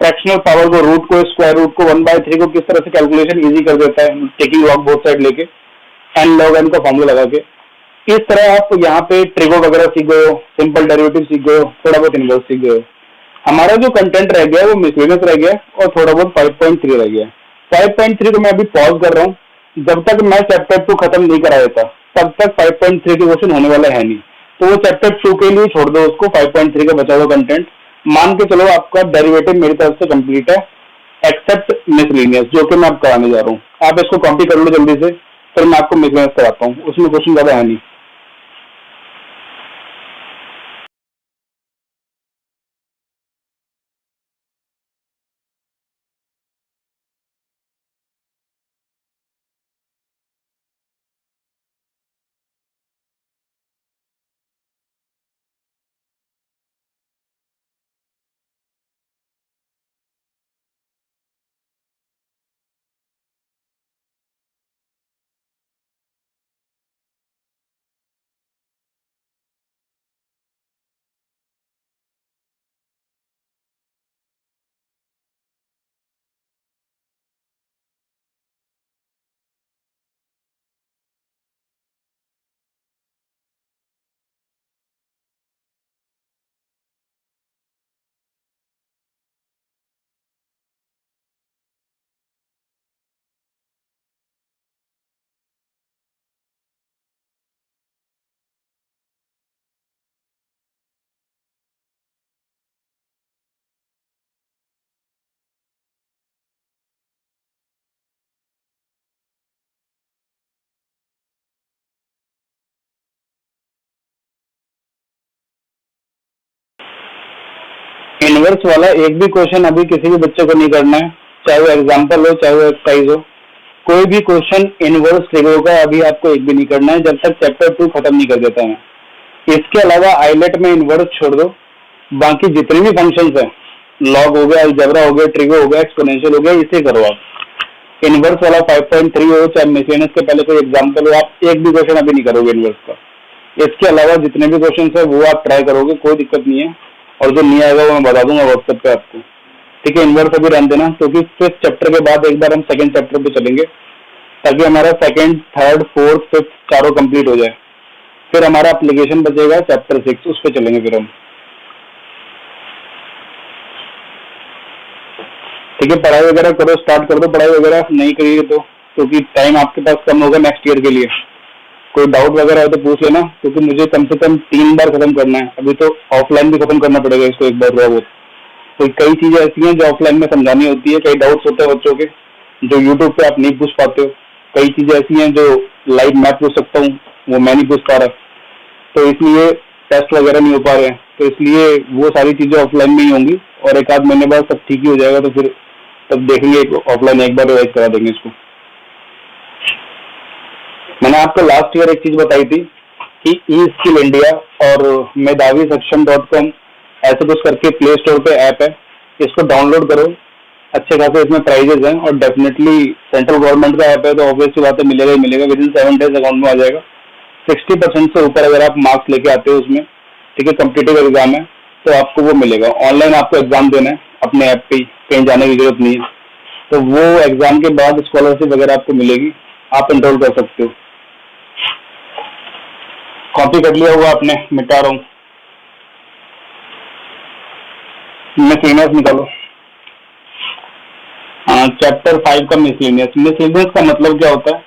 फ्रैक्शनल पावर को, रूट को, स्क्वायर रूट को, 1/3 को किस तरह से कैलकुलेशन इजी कर देता है, टेकिंग लॉग बोथ साइड लेके, एन लॉग एन का फॉर्मूला लगा के। इस तरह आप यहाँ पे ट्रिगो वगैरह सीख गए हो, सिंपल डेरिवेटिव सीख गए हो, थोड़ा बहुत इनवर्स सीख गए हो। हमारा जो कंटेंट रह गया वो मिसलेनियस रह गया और थोड़ा बहुत 5.3 रह गया। 5.3 को मैं अभी पॉज कर रहा हूँ, जब तक मैं चैप्टर 2 खत्म नहीं करा देता तब तक 5.3 के क्वेश्चन होने वाला है नहीं। तो वो चैप्टर 2 के लिए छोड़ दो उसको, 5.3 का बचा हुआ कंटेंट मान के चलो आपका डेरिवेटिव मेरी तरफ से कंप्लीट है, एक्सेप्ट मिसलेनियस, जो कि मैं अब कराने जा रहा हूँ। आप इसको कॉपी कर लो जल्दी से, फिर मैं आपको मिसलेनियस कराता हूँ, उसमें क्वेश्चन ज्यादा है नहीं। इनवर्स वाला एक भी क्वेश्चन अभी किसी भी बच्चे को नहीं करना है, चाहे वो एग्जाम्पल हो चाहे वो एक्सरसाइज हो। कोई भी क्वेश्चन इनवर्स ट्रिगो का अभी आपको एक भी नहीं करना है जब तक चैप्टर 2 खत्म नहीं कर देता मैं। इसके अलावा आइलेट में इनवर्स छोड़ दो, बाकी जितने भी फंक्शंस हैं, लॉग हो गया, अलजेब्रा हो गया, ट्रिगो हो गया, एक्सपोनेंशियल हो गया, इसे करो आप। इनवर्स वाला 5.3 हो चाहे मिसलेनियस के पहले कोई एग्जाम्पल हो, आप एक भी क्वेश्चन अभी नहीं करोगे इनवर्स का। इसके अलावा जितने भी क्वेश्चन है वो आप ट्राई करोगे, कोई दिक्कत नहीं है, और जो नहीं आएगा वो मैं बता दूंगा व्हाट्सएप पे आपको। ठीक है, इनवर्स अभी रहने देना, क्योंकि फिफ्थ चैप्टर के बाद एक बार हम सेकंड चैप्टर पे चलेंगे, ताकि हमारा सेकंड, थर्ड, फोर्थ, फिफ्थ चारों कंप्लीट हो जाए। फिर हमारा एप्लीकेशन बचेगा चैप्टर 6, उस पर चलेंगे फिर हम। ठीक है, पढ़ाई वगैरह करो, स्टार्ट कर दो पढ़ाई वगैरह, नहीं करिए तो, क्योंकि टाइम आपके पास कम होगा नेक्स्ट ईयर के लिए। कोई डाउट वगैरह है तो पूछ लेना, क्योंकि मुझे कम से कम 3 बार खत्म करना है। अभी तो ऑफलाइन भी खत्म करना पड़ेगा इसको एक बार थोड़ा बहुत। तो कई चीजें ऐसी हैं जो ऑफलाइन में समझानी होती है, कई डाउट्स होते हैं बच्चों के जो यूट्यूब पे आप नहीं पूछ पाते हो, कई चीजें ऐसी हैं जो लाइव मैं पूछ सकता हूँ, वो मैं नहीं पूछ पा रहा, तो इसलिए टेस्ट वगैरह नहीं हो पा रहे हैं, तो इसलिए वो सारी चीजें ऑफलाइन में ही होंगी, और एक आध महीने बाद सब ठीक ही हो जाएगा। तो फिर तब देखेंगे, ऑफलाइन एक बार रिवाइज करा देंगे इसको। मैंने आपको लास्ट ईयर एक चीज बताई थी कि ई स्किल इंडिया और मेधावी सक्षम.com ऐसे कुछ करके प्ले स्टोर पे ऐप है, इसको डाउनलोड करो। अच्छे खासे इसमें प्राइजेस हैं, और डेफिनेटली सेंट्रल गवर्नमेंट का ऐप है, तो ऑब्वियसली बात है मिलेगा ही मिलेगा, विद इन 7 डेज अकाउंट में आ जाएगा। 60% से ऊपर अगर आप मार्क्स लेके आते हो उसमें, ठीक है, कॉम्पिटिटिव एग्जाम है, तो आपको वो मिलेगा। ऑनलाइन आपको एग्जाम देना है अपने ऐप पे, कहीं जाने की जरूरत नहीं है। तो वो एग्जाम के बाद स्कॉलरशिप वगैरह आपको मिलेगी, आप एनरोल कर सकते हो। कॉपी कर लिया हुआ आपने, मिटा रहा हूँ, मिसलिनियस निकालो। चैप्टर 5 का मिसलिनियस। मिसलिनियस का मतलब क्या होता है?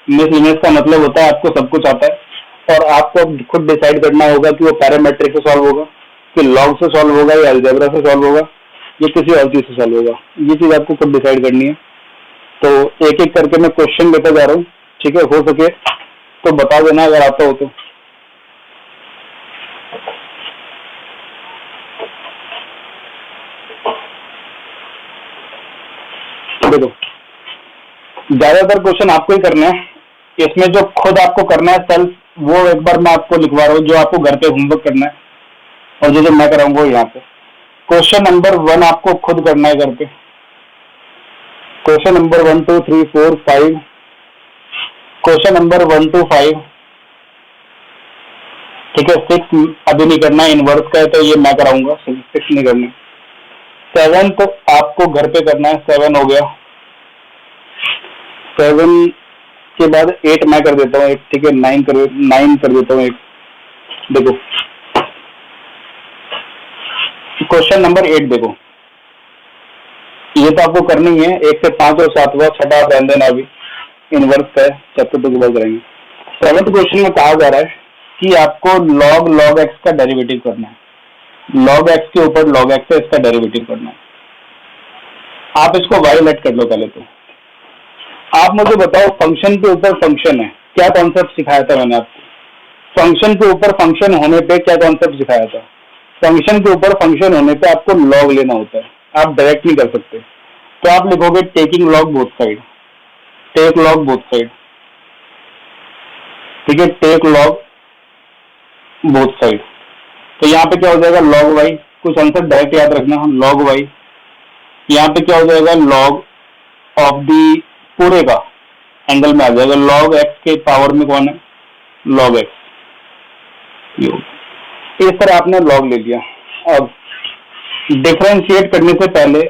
मिसलिनियस का मतलब होता है आपको सब कुछ आता है, और आपको खुद डिसाइड करना होगा कि वो पैरामेट्रिक से सॉल्व होगा, कि लॉग से सॉल्व होगा, या अलजेब्रा से सॉल्व होगा, या किसी और चीज से सॉल्व होगा। ये चीज आपको खुद डिसाइड करनी है। तो एक एक करके मैं क्वेश्चन लेता जा रहा हूँ, ठीक है, हो सके तो बता देना अगर आता हो तो। देखो, ज्यादातर क्वेश्चन आपको ही करना है इसमें, जो खुद आपको करना है सेल्फ, वो एक बार मैं आपको लिखवा रहा हूँ, जो आपको घर पे होमवर्क करना है, और जो मैं कराऊंगा यहाँ पे। क्वेश्चन नंबर 1 आपको खुद करना है घर पे। Question number 1 2 3 4 5, question number 1 to 5, ठीक है। 6 अभी नहीं करना, इनवर्स का है तो ये मैं कराऊंगा, 6 नहीं करना। 7 तो आपको घर पे करना है, 7 हो गया। 7 के बाद 8 मैं कर देता हूँ एक, ठीक है, 9 कर देता हूँ एक। देखो क्वेश्चन नंबर 8 देखो, ये तो आपको करनी है। 1 से 5 और 7वां 6वां रहने देना, अभी इनवर्स का है, चैप्टर 2 के बाद करेंगे। 7th क्वेश्चन में कहा जा रहा है कि आपको log x का डेरिवेटिव करना है। log x के ऊपर log x है, इसका डेरिवेटिव करना है। आप इसको y लेट कर लो पहले तो। आप मुझे बताओ, फंक्शन के ऊपर फंक्शन है, क्या कॉन्सेप्ट सिखाया था मैंने आपको? फंक्शन के ऊपर फंक्शन होने पे क्या कॉन्सेप्ट सिखाया था? फंक्शन के ऊपर फंक्शन होने पे आपको लॉग लेना होता है, आप डायरेक्ट नहीं कर सकते। तो आप लिखोगे taking log both side, take log both side, ठीक है, टेक लॉग बोथ साइड। तो यहाँ पे क्या हो जाएगा, लॉग वाई। कुछ आंसर डायरेक्ट याद रखना, लॉग वाई। यहाँ पे क्या हो जाएगा, लॉग ऑफ दी पूरे का एंगल में आ जाएगा। लॉग एक्स के पावर में कौन है, लॉग एक्स। इस तरह आपने लॉग ले लिया। अब डिफरेंशिएट करने से पहले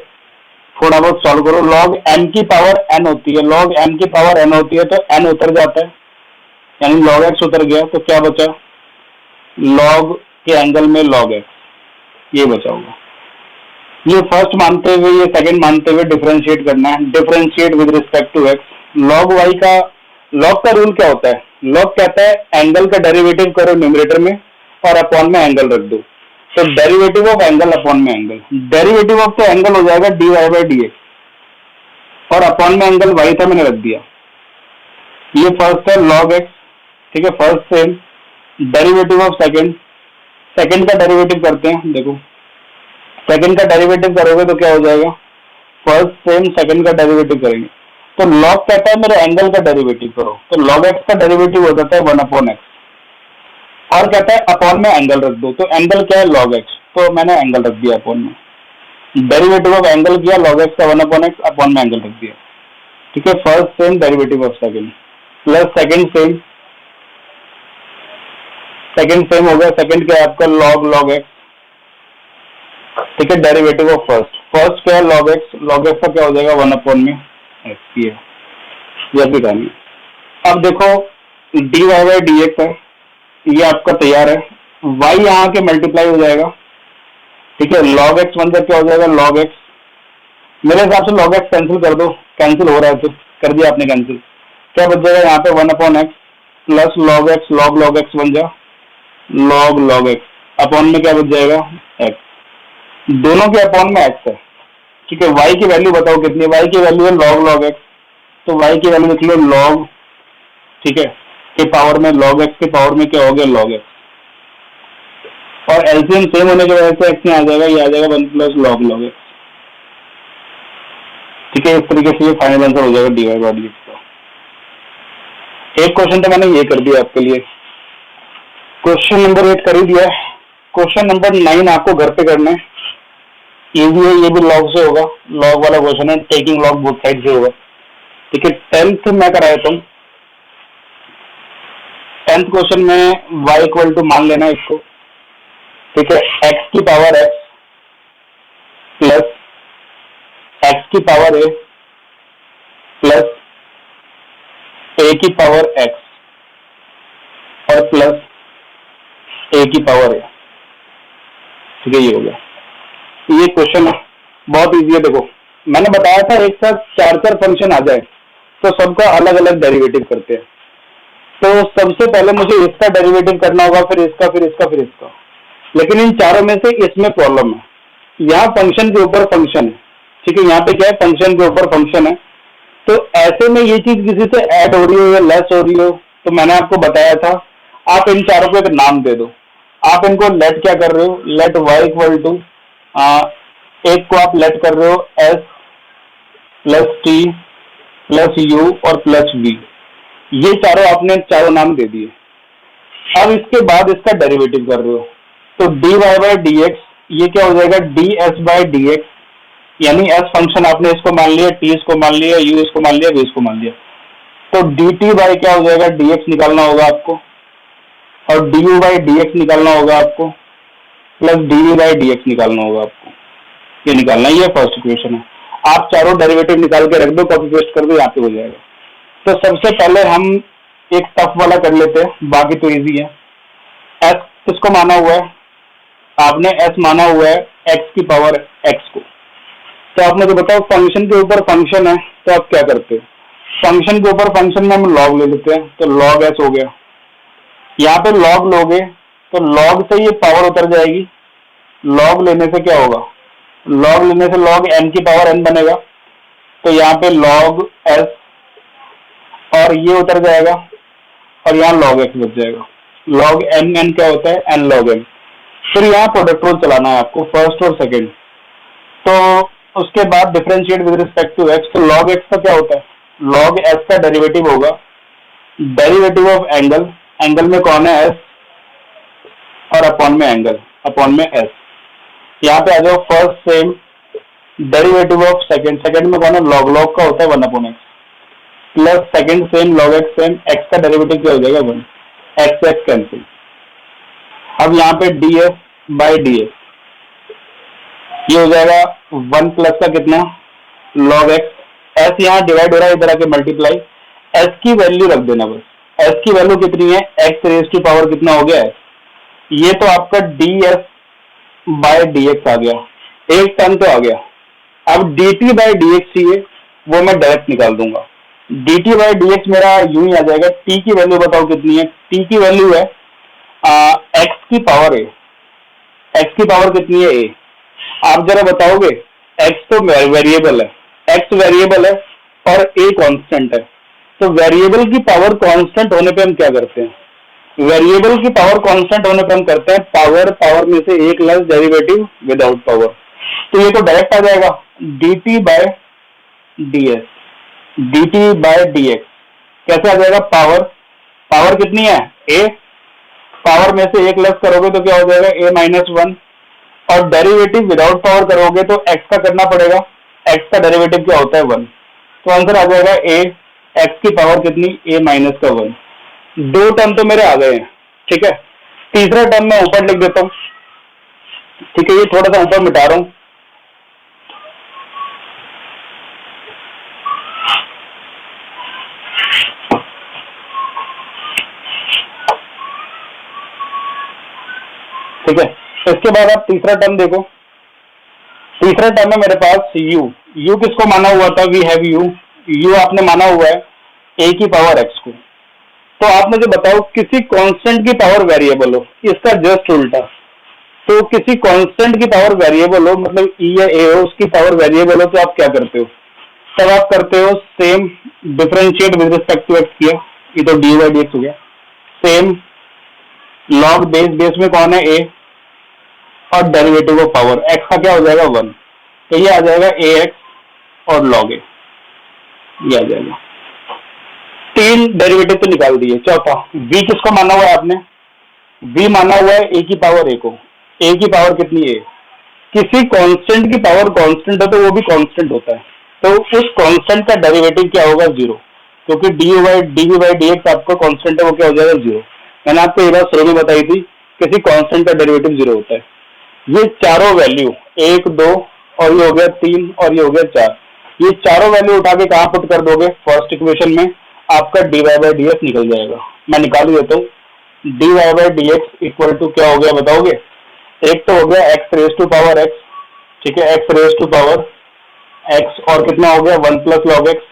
थोड़ा बहुत सॉल्व करो। लॉग एन की पावर एन होती है, लॉग एन की पावर एन होती है, तो एन उतर जाता है, यानी लॉग एक्स उतर गया, तो क्या बचा, लॉग के एंगल में लॉग एक्स, ये बचा होगा। ये फर्स्ट मानते हुए, ये सेकंड मानते हुए डिफरेंशिएट करना है। Differentiate with respect to x. Log y का, लॉग का रूल क्या होता है? लॉग कहता है एंगल का डेरिवेटिव करो न्यूमरेटर में, और अपॉन में एंगल रख दो। तो डेरिवेटिव ऑफ एंगल अपॉन में एंगल, डेरिवेटिव ऑफ तो एंगल हो जाएगा dy बाई डी एक्स, और अपॉन में एंगल वाई था, मैंने रख दिया। ये फर्स्ट है लॉग एक्स, ठीक है, first same. Derivative of second, second का डेरिवेटिव करते हैं। देखो सेकंड का डेरिवेटिव करोगे तो क्या हो जाएगा, फर्स्ट सेम सेकंड का डेरिवेटिव करेंगे। तो लॉग कहता है मेरे एंगल का डेरिवेटिव करो, तो लॉग एक्स का डेरिवेटिव हो जाता है 1 अपॉन एक्स, और कहता है अपॉन में एंगल रख दो। तो एंगल क्या है, लॉग एक्स, तो मैंने एंगल रख दिया अपॉन में। डेरिवेटिव ऑफ एंगल किया, लॉग एक्स का 1 अपॉन एक्स, अपॉन में एंगल रख दिया, ठीक है। First same derivative of second plus second same, second same हो गया। सेकंड क्या है आपका, लॉग एक्स, ठीक है, डेरिवेटिव ऑफ फर्स्ट, फर्स्ट क्या है लॉग एक्स का क्या हो जाएगा 1 में एक्स की है, यह भी कहानी। अब देखो d y by d x है, ये आपका तैयार है, वाई यहाँ के मल्टीप्लाई हो जाएगा, ठीक है, लॉग एक्स बनकर क्या हो जाएगा लॉग एक्स, मेरे हिसाब से लॉग एक्स कैंसिल कर दो, कैंसिल हो रहा है तो कर दिया आपने कैंसिल, क्या बच जाएगा यहाँ पे 1/x plus log x, log x बन जा लॉग एक्स अपॉन में क्या बच जाएगा एक्स, दोनों के अपॉन में एक्स है, ठीक है। वाई की वैल्यू बताओ कितनी है, वाई की वैल्यू है लॉग एक्स, तो वाई की वैल्यू लिख लो लॉग, ठीक है, के पावर में लॉग एक्स के पावर में क्या हो गया लॉग एक्स, और एलसीएम सेम होने की वजह से एक्स में आ जाएगा, ये आ जाएगा 1 प्लस लॉग एक्स, ठीक है। इस तरीके से ये फाइनल आंसर हो जाएगा d y by d x का। एक क्वेश्चन तो मैंने ये कर दिया आपके लिए, क्वेश्चन नंबर 8 कर ही दिया है, क्वेश्चन नंबर 9 आपको घर पे करना है, इजी है, ये भी लॉग से होगा, लॉग वाला क्वेश्चन है, टेकिंग लॉग बोथ साइड से होगा, ठीक है। 10th मैं कराया तुम 10th क्वेश्चन में y इक्वल टू मान लेना इसको, ठीक है, x की पावर x प्लस x की पावर a प्लस a की पावर x और प्लस a की पावर a, ठीक है, ये हो गया। ये क्वेश्चन बहुत इजी है, देखो मैंने बताया था एक साथ 4 फंक्शन आ जाए तो सबका अलग अलग डेरिवेटिव करते हैं, तो सबसे पहले मुझे इसका डेरिवेटिव करना होगा, फिर इसका, फिर इसका, फिर इसका, लेकिन इन चारों में से इसमें प्रॉब्लम है, यहाँ फंक्शन के ऊपर फंक्शन है, ठीक है, यहाँ पे क्या है फंक्शन के ऊपर फंक्शन है, तो ऐसे में ये चीज किसी से ऐड हो रही हो या लेस हो रही हो, तो मैंने आपको बताया था आप इन चारों को एक नाम दे दो, आप इनको लेट क्या कर रहे हो, लेट y इक्वल टू एक को आप लेट कर रहे हो s plus T plus you और प्लस v, ये चारों आपने चारों नाम दे दिए। अब इसके बाद इसका डेरिवेटिव कर रहे हो, तो d y by d x ये क्या हो जाएगा d s by d x, यानी एस फंक्शन आपने इसको मान लिया, टी इसको मान लिया, यू इसको मान लिया, वी इसको मान लिया, तो डी टी बाई क्या हो जाएगा डी एक्स निकालना होगा आपको, और d u by d x निकालना होगा आपको, plus d v by d x निकालना होगा आपको, ये निकालना, ये फर्स्ट इक्वेशन है। आप चारों डेरिवेटिव निकाल के रख दो, कॉपी पेस्ट कर दो, यहाँ पे हो जाएगा। तो सबसे पहले हम एक टफ वाला कर लेते हैं, बाकी तो इजी है। एस किसको माना हुआ है, आपने एस माना हुआ है एक्स की पावर एक्स को, तो आप मुझे बताओ फंक्शन के ऊपर फंक्शन है तो आप क्या करते हो, फंक्शन के ऊपर फंक्शन में हम लॉग ले लेते हैं, तो लॉग एस हो गया, यहाँ पे लॉग लोगे तो लॉग से ये पावर उतर जाएगी, लॉग लेने से क्या होगा, लॉग लेने से लॉग एन की पावर एन बनेगा, तो यहाँ पे लॉग एस और ये उतर जाएगा और यहाँ लॉग एक्स बच जाएगा, लॉग एन एन क्या होता है एन लॉग एन, फिर यहाँ प्रोडक्ट रूल चलाना है आपको फर्स्ट और सेकंड, तो उसके बाद differentiate with respect to x, तो लॉग एक्स का क्या होता है, लॉग एस का डेरिवेटिव होगा डेरिवेटिव ऑफ एंगल, एंगल में कौन है एस और अपॉन में एंगल, अपॉन में एस, यहाँ पे आ जाओ first same derivative of second, second में कौन है लॉग, लॉग का होता है 1/x plus second same log x same, x का डेरिवेटिव क्या हो जाएगा 1, एक्स एक्स कैंसिल। अब यहाँ पे D s by d x ये हो जाएगा 1 प्लस का कितना लॉग एक्स, एस यहाँ डिवाइड हो रहा है इधर आके मल्टीप्लाई, एस की वैल्यू रख देना बस, एस की वैल्यू कितनी है एक्स रेज की पावर कितना हो गया है, ये तो आपका d s by d x आ गया, एक टर्म तो आ गया। अब d t by d x चाहिए, वो मैं डायरेक्ट निकाल दूंगा, d t by d x मेरा यूं ही आ जाएगा, टी की वैल्यू बताओ कितनी है, टी की वैल्यू है एक्स की पावर ए, एक्स की पावर कितनी है ए, आप जरा बताओगे, एक्स तो वेरिएबल है, एक्स वेरिएबल है और ए कांस्टेंट है, तो वेरिएबल की पावर कांस्टेंट होने पे हम क्या करते हैं, वेरिएबल की पावर कांस्टेंट होने पे हम करते हैं पावर, पावर में से एक लेस डेरिवेटिव विदाउट पावर, तो ये तो डायरेक्ट आ जाएगा d t by d s, d t by d x कैसे आ जाएगा, पावर, पावर कितनी है ए, पावर में से एक लेस करोगे तो क्या हो जाएगा a माइनस 1, और डेरिवेटिव विदाउट पावर करोगे तो x का करना पड़ेगा, x का डेरिवेटिव क्या होता है 1, तो आंसर आ जाएगा a, x की पावर कितनी a माइनस का 1, दो टर्म तो मेरे आ गए हैं, ठीक है। तीसरा टर्म मैं ऊपर लिख देता हूँ, ठीक है, ये थोड़ा सा ऊपर मिटा रहा हूँ, ठीक है। इसके बाद आप तीसरा टर्म देखो। तीसरा टर्म है मेरे पास u। u किसको माना हुआ था? We have u। u आपने माना हुआ है a की पावर x को। तो आप मुझे बताओ किसी कांस्टेंट की पावर वेरिएबल हो, इसका जस्ट उल्टा। तो किसी कांस्टेंट की पावर वेरिएबल हो, मतलब e या a हो, उसकी पावर वेरिएबल हो, तो आप क्या करते हो? तब आप करते हो same differentiate with respect to x किया, ये तो डी बाई डी एक्स हो गया। सेम लॉग बेस, बेस में कौन है? a, और डेरिवेटिव ऑफ पावर x का क्या हो जाएगा? 1। तो ये आ जाएगा ए एक्स और लॉग ए, ये आ जाएगा। तीन डेरिवेटिव तो निकाल दिए। चौथा v किसको माना हुआ है आपने? v माना हुआ है a की पावर a को। a की पावर कितनी है? किसी कांस्टेंट की पावर कांस्टेंट है तो वो भी कांस्टेंट होता है, तो उस कांस्टेंट का डेरिवेटिव क्या होगा? 0, क्योंकि डी बाई डी एक्स आपका कांस्टेंट है, वो क्या हो जाएगा? 0। मैंने आपको ये बात शुरू में बताई थी, किसी कांस्टेंट का डेरिवेटिव 0 होता है। ये चारों वैल्यू 1, 2 और ये हो गया 3 और ये हो गया 4, ये चारों वैल्यू उठा के कहाँ पुट कर दोगे? फर्स्ट इक्वेशन में। आपका d y by d x निकल जाएगा। मैं निकाल ही देता हूँ। D y by d x equal to क्या हो गया बताओगे? एक तो हो गया x raise to power x, ठीक है, x raise to power x, और कितना हो गया? 1 प्लस लॉग एक्स,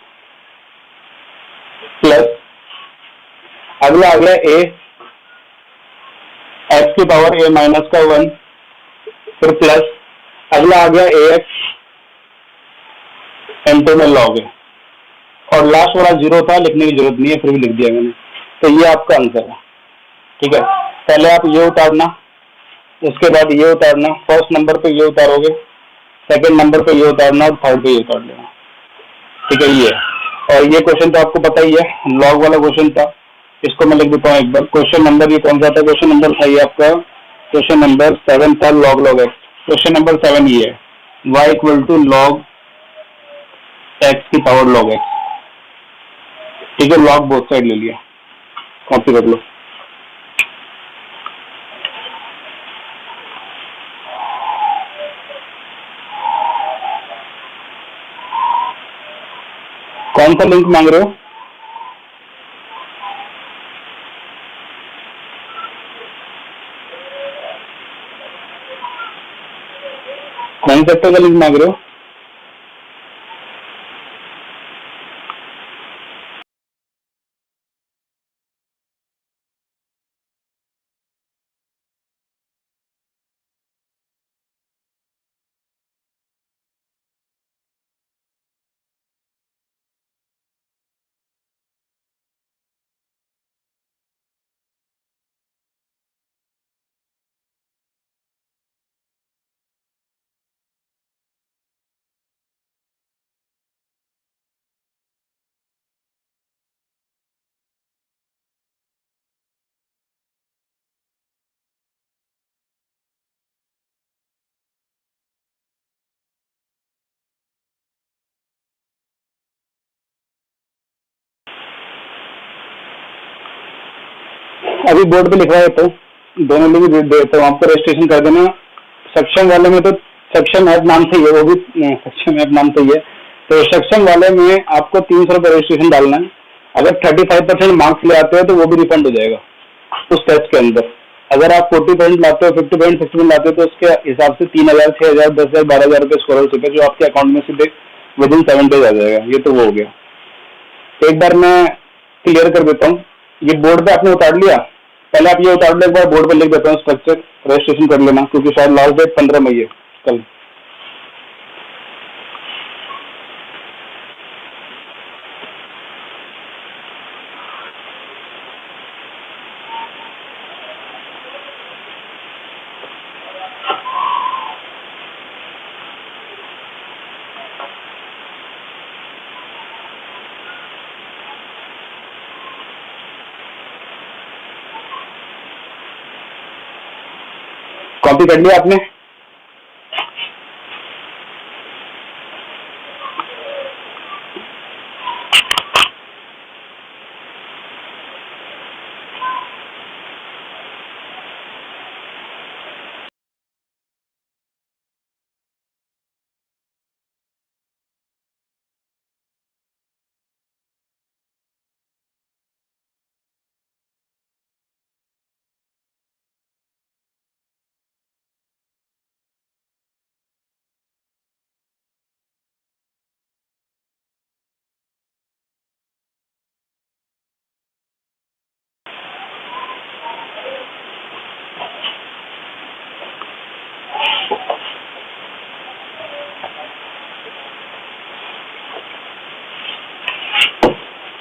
प्लस अगला आ गया ए, एक्स की पावर ए माइनस का 1, फिर प्लस अगला आ गया ए एक्स इंटू में लॉग है, और लास्ट वाला 0 था, लिखने की जरूरत नहीं है, फिर भी लिख दिया मैंने। तो ये आपका आंसर है, ठीक है। पहले आप ये उतारना, उसके बाद ये उतारना। फर्स्ट नंबर पे ये उतारोगे, सेकंड नंबर पे ये उतारना, और थर्ड पे ये उतार लेना, ठीक है। ये और ये क्वेश्चन तो आपको पता ही है, लॉग वाला क्वेश्चन था। इसको मैं लिख देता हूँ एक बार। क्वेश्चन नंबर ये कौन सा था? क्वेश्चन नंबर था ये आपका, क्वेश्चन नंबर 7 था, log log x. Question number 7 ये है, y equal to log x की पावर लॉग एक्स, ठीक है। लॉग बोथ साइड ले लिया, कॉपी कर लो। कौन सा लिंक मांग रहे हो? कौन सेक्टर का लिंक मांग रहे हो? अभी बोर्ड पे लिखवा देता हूँ, दोनों लिंक दे देता हूँ आपको, रजिस्ट्रेशन कर देना। सक्षम वाले में तो सक्षम ऐप नाम से ही है, वो भी सक्षम ऐप नाम से ही है। तो सक्षम वाले में आपको 300 रुपये रजिस्ट्रेशन डालना है। अगर 35% मार्क्स ले आते हो तो वो भी रिफंड हो जाएगा उस टेस्ट के अंदर। अगर आप 40% लाते हो, 50%, 60% लाते हो, तो उसके हिसाब से 3000, 6000, 10,000, 12,000 रुपये स्कॉलरशिप है, जो आपके अकाउंट में सीधे विदिन 7 डेज आ जाएगा। ये तो वो हो गया। एक बार मैं क्लियर कर देता हूँ, ये बोर्ड पे आपने उतार लिया। पहले आप ये उतार लो, एक बार बोर्ड पे लिख देता हूँ स्ट्रक्चर, रजिस्ट्रेशन कर लेना, क्योंकि शायद लास्ट डेट 15 मई है कल। कॉपी कर लिया आपने?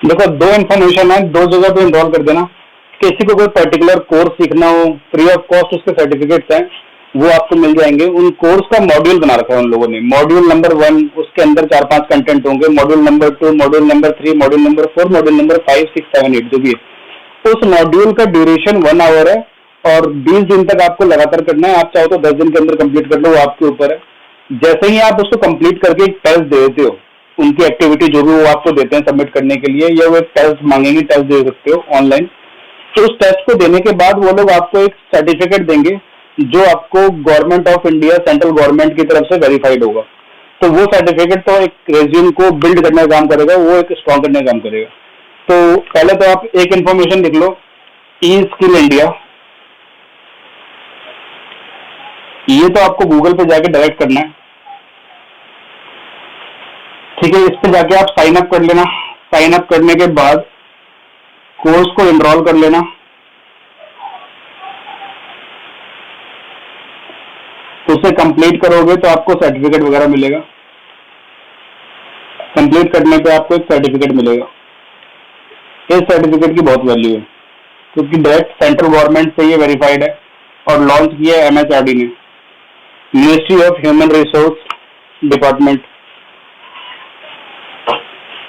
देखो दो इन्फॉर्मेशन है, दो जगह पे इनरोल कर देना। किसी को कोई पर्टिकुलर कोर्स सीखना हो, फ्री ऑफ कॉस्ट उसके सर्टिफिकेट्स हैं, वो आपको मिल जाएंगे। उन कोर्स का मॉड्यूल बना रखा है उन लोगों ने। मॉड्यूल नंबर 1 उसके अंदर 4-5 कंटेंट होंगे, module number 2, module number 3, module number 4, module number 5, 6, 7, 8 जो भी है। उस मॉड्यूल का ड्यूरेशन 1 आवर है और 20 दिन तक आपको लगातार करना है। आप चाहो तो 10 दिन के अंदर कंप्लीट कर लो, वो आपके ऊपर है। जैसे ही आप उसको कंप्लीट करके एक टेस्ट दे देते हो, उनकी एक्टिविटी जो भी वो आपको देते हैं सबमिट करने के लिए, या वो एक टेस्ट मांगेंगे, टेस्ट दे सकते हो ऑनलाइन। तो उस टेस्ट को देने के बाद वो लोग आपको एक सर्टिफिकेट देंगे जो आपको government of India, central government की तरफ से वेरीफाइड होगा। तो वो सर्टिफिकेट तो एक रेज्यूम को बिल्ड करने का काम करेगा, वो एक स्ट्रॉन्ग करने का काम करेगा। तो पहले तो आप एक इन्फॉर्मेशन लिख लो, ई स्किल इंडिया। ये तो आपको गूगल पे जाके डायरेक्ट करना है, ठीक है। इस पे जाके आप साइन अप कर लेना। साइन अप करने के बाद कोर्स को एनरोल कर लेना। उसे कंप्लीट करोगे तो आपको सर्टिफिकेट वगैरह मिलेगा। कंप्लीट करने पे आपको एक सर्टिफिकेट मिलेगा। इस सर्टिफिकेट की बहुत वैल्यू है क्योंकि डायरेक्ट सेंट्रल गवर्नमेंट से ये वेरीफाइड है और लॉन्च किया है MHRD ने, ministry of human resource department.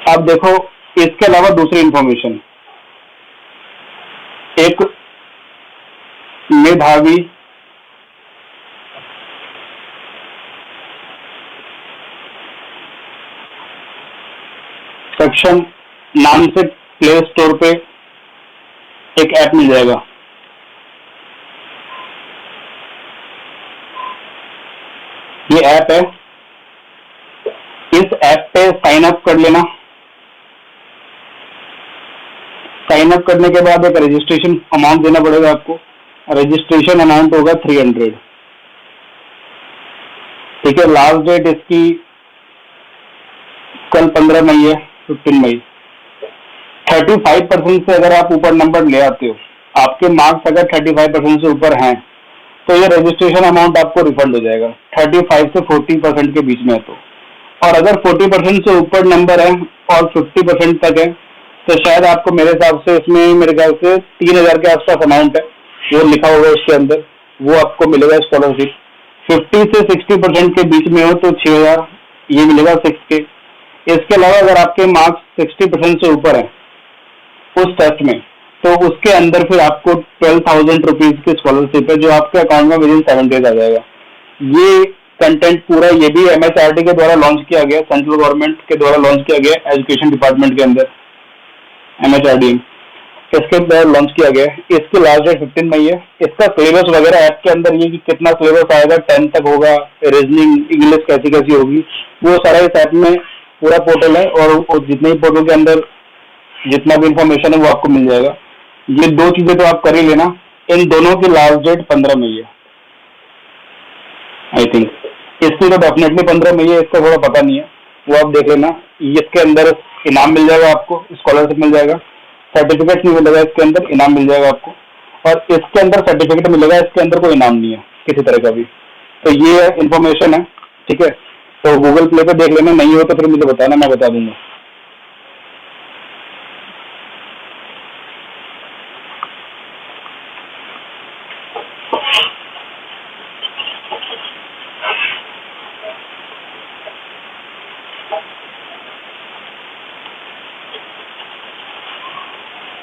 अब देखो इसके अलावा दूसरी इंफॉर्मेशन, एक मेधावी सक्षम नाम से प्ले स्टोर पे एक ऐप मिल जाएगा। ये ऐप है, इस ऐप पे साइन अप कर लेना। साइन अप करने के बाद एक रजिस्ट्रेशन अमाउंट देना पड़ेगा आपको। रजिस्ट्रेशन अमाउंट होगा 300, ठीक है। लास्ट डेट इसकी कल 15 मई है, 15 मई। 35% से अगर आप ऊपर नंबर ले आते हो, आपके मार्क्स अगर 35% से ऊपर हैं, तो ये रजिस्ट्रेशन अमाउंट आपको रिफंड हो जाएगा। 35 से 40% के बीच में है तो। और अगर 40% से ऊपर नंबर है और 50% तक है, तो शायद आपको, मेरे हिसाब से इसमें मेरे ख्याल से 3000 के आसपास अमाउंट है, वो लिखा होगा उसके अंदर, वो आपको मिलेगा स्कॉलरशिप। 50 से 60% के बीच में हो तो 6000 ये मिलेगा 6K। इसके अलावा अगर आपके मार्क्स 60% से ऊपर है उस टेस्ट में, तो उसके अंदर फिर आपको 12,000 रुपीज की स्कॉलरशिप है जो आपके अकाउंट में विदिन 7 डेज आ जाएगा। ये कंटेंट पूरा, ये भी MHRD के द्वारा लॉन्च किया गया, सेंट्रल गवर्नमेंट के द्वारा लॉन्च किया गया, एजुकेशन डिपार्टमेंट के अंदर MHRD इसके द्वारा लॉन्च किया गया। इसकी लास्ट डेट 15 मई है। इसका सिलेबस वगैरह ऐप के अंदर, ये कि कितना सिलेबस आएगा, 10 तक होगा, रीजनिंग, इंग्लिश कैसी कैसी होगी, वो सारा इस ऐप में पूरा पोर्टल है। और जितने भी पोर्टल के अंदर जितना भी इंफॉर्मेशन है वो आपको मिल जाएगा। ये दो चीजें तो आप कर ही लेना। इन दोनों की लास्ट डेट 15 मई है आई थिंक। इसकी तो डेफिनेटली 15 मई है, इसका थोड़ा पता नहीं है, वो आप देख लेना। इसके अंदर इनाम मिल जाएगा आपको, स्कॉलरशिप मिल जाएगा, सर्टिफिकेट नहीं मिलेगा, इसके अंदर इनाम मिल जाएगा आपको। और इसके अंदर सर्टिफिकेट मिलेगा, इसके अंदर कोई इनाम नहीं है किसी तरह का भी। तो ये इन्फॉर्मेशन है, ठीक है। तो गूगल प्ले पे देख लेना, नहीं हो तो फिर मुझे बताना, मैं बता दूंगा।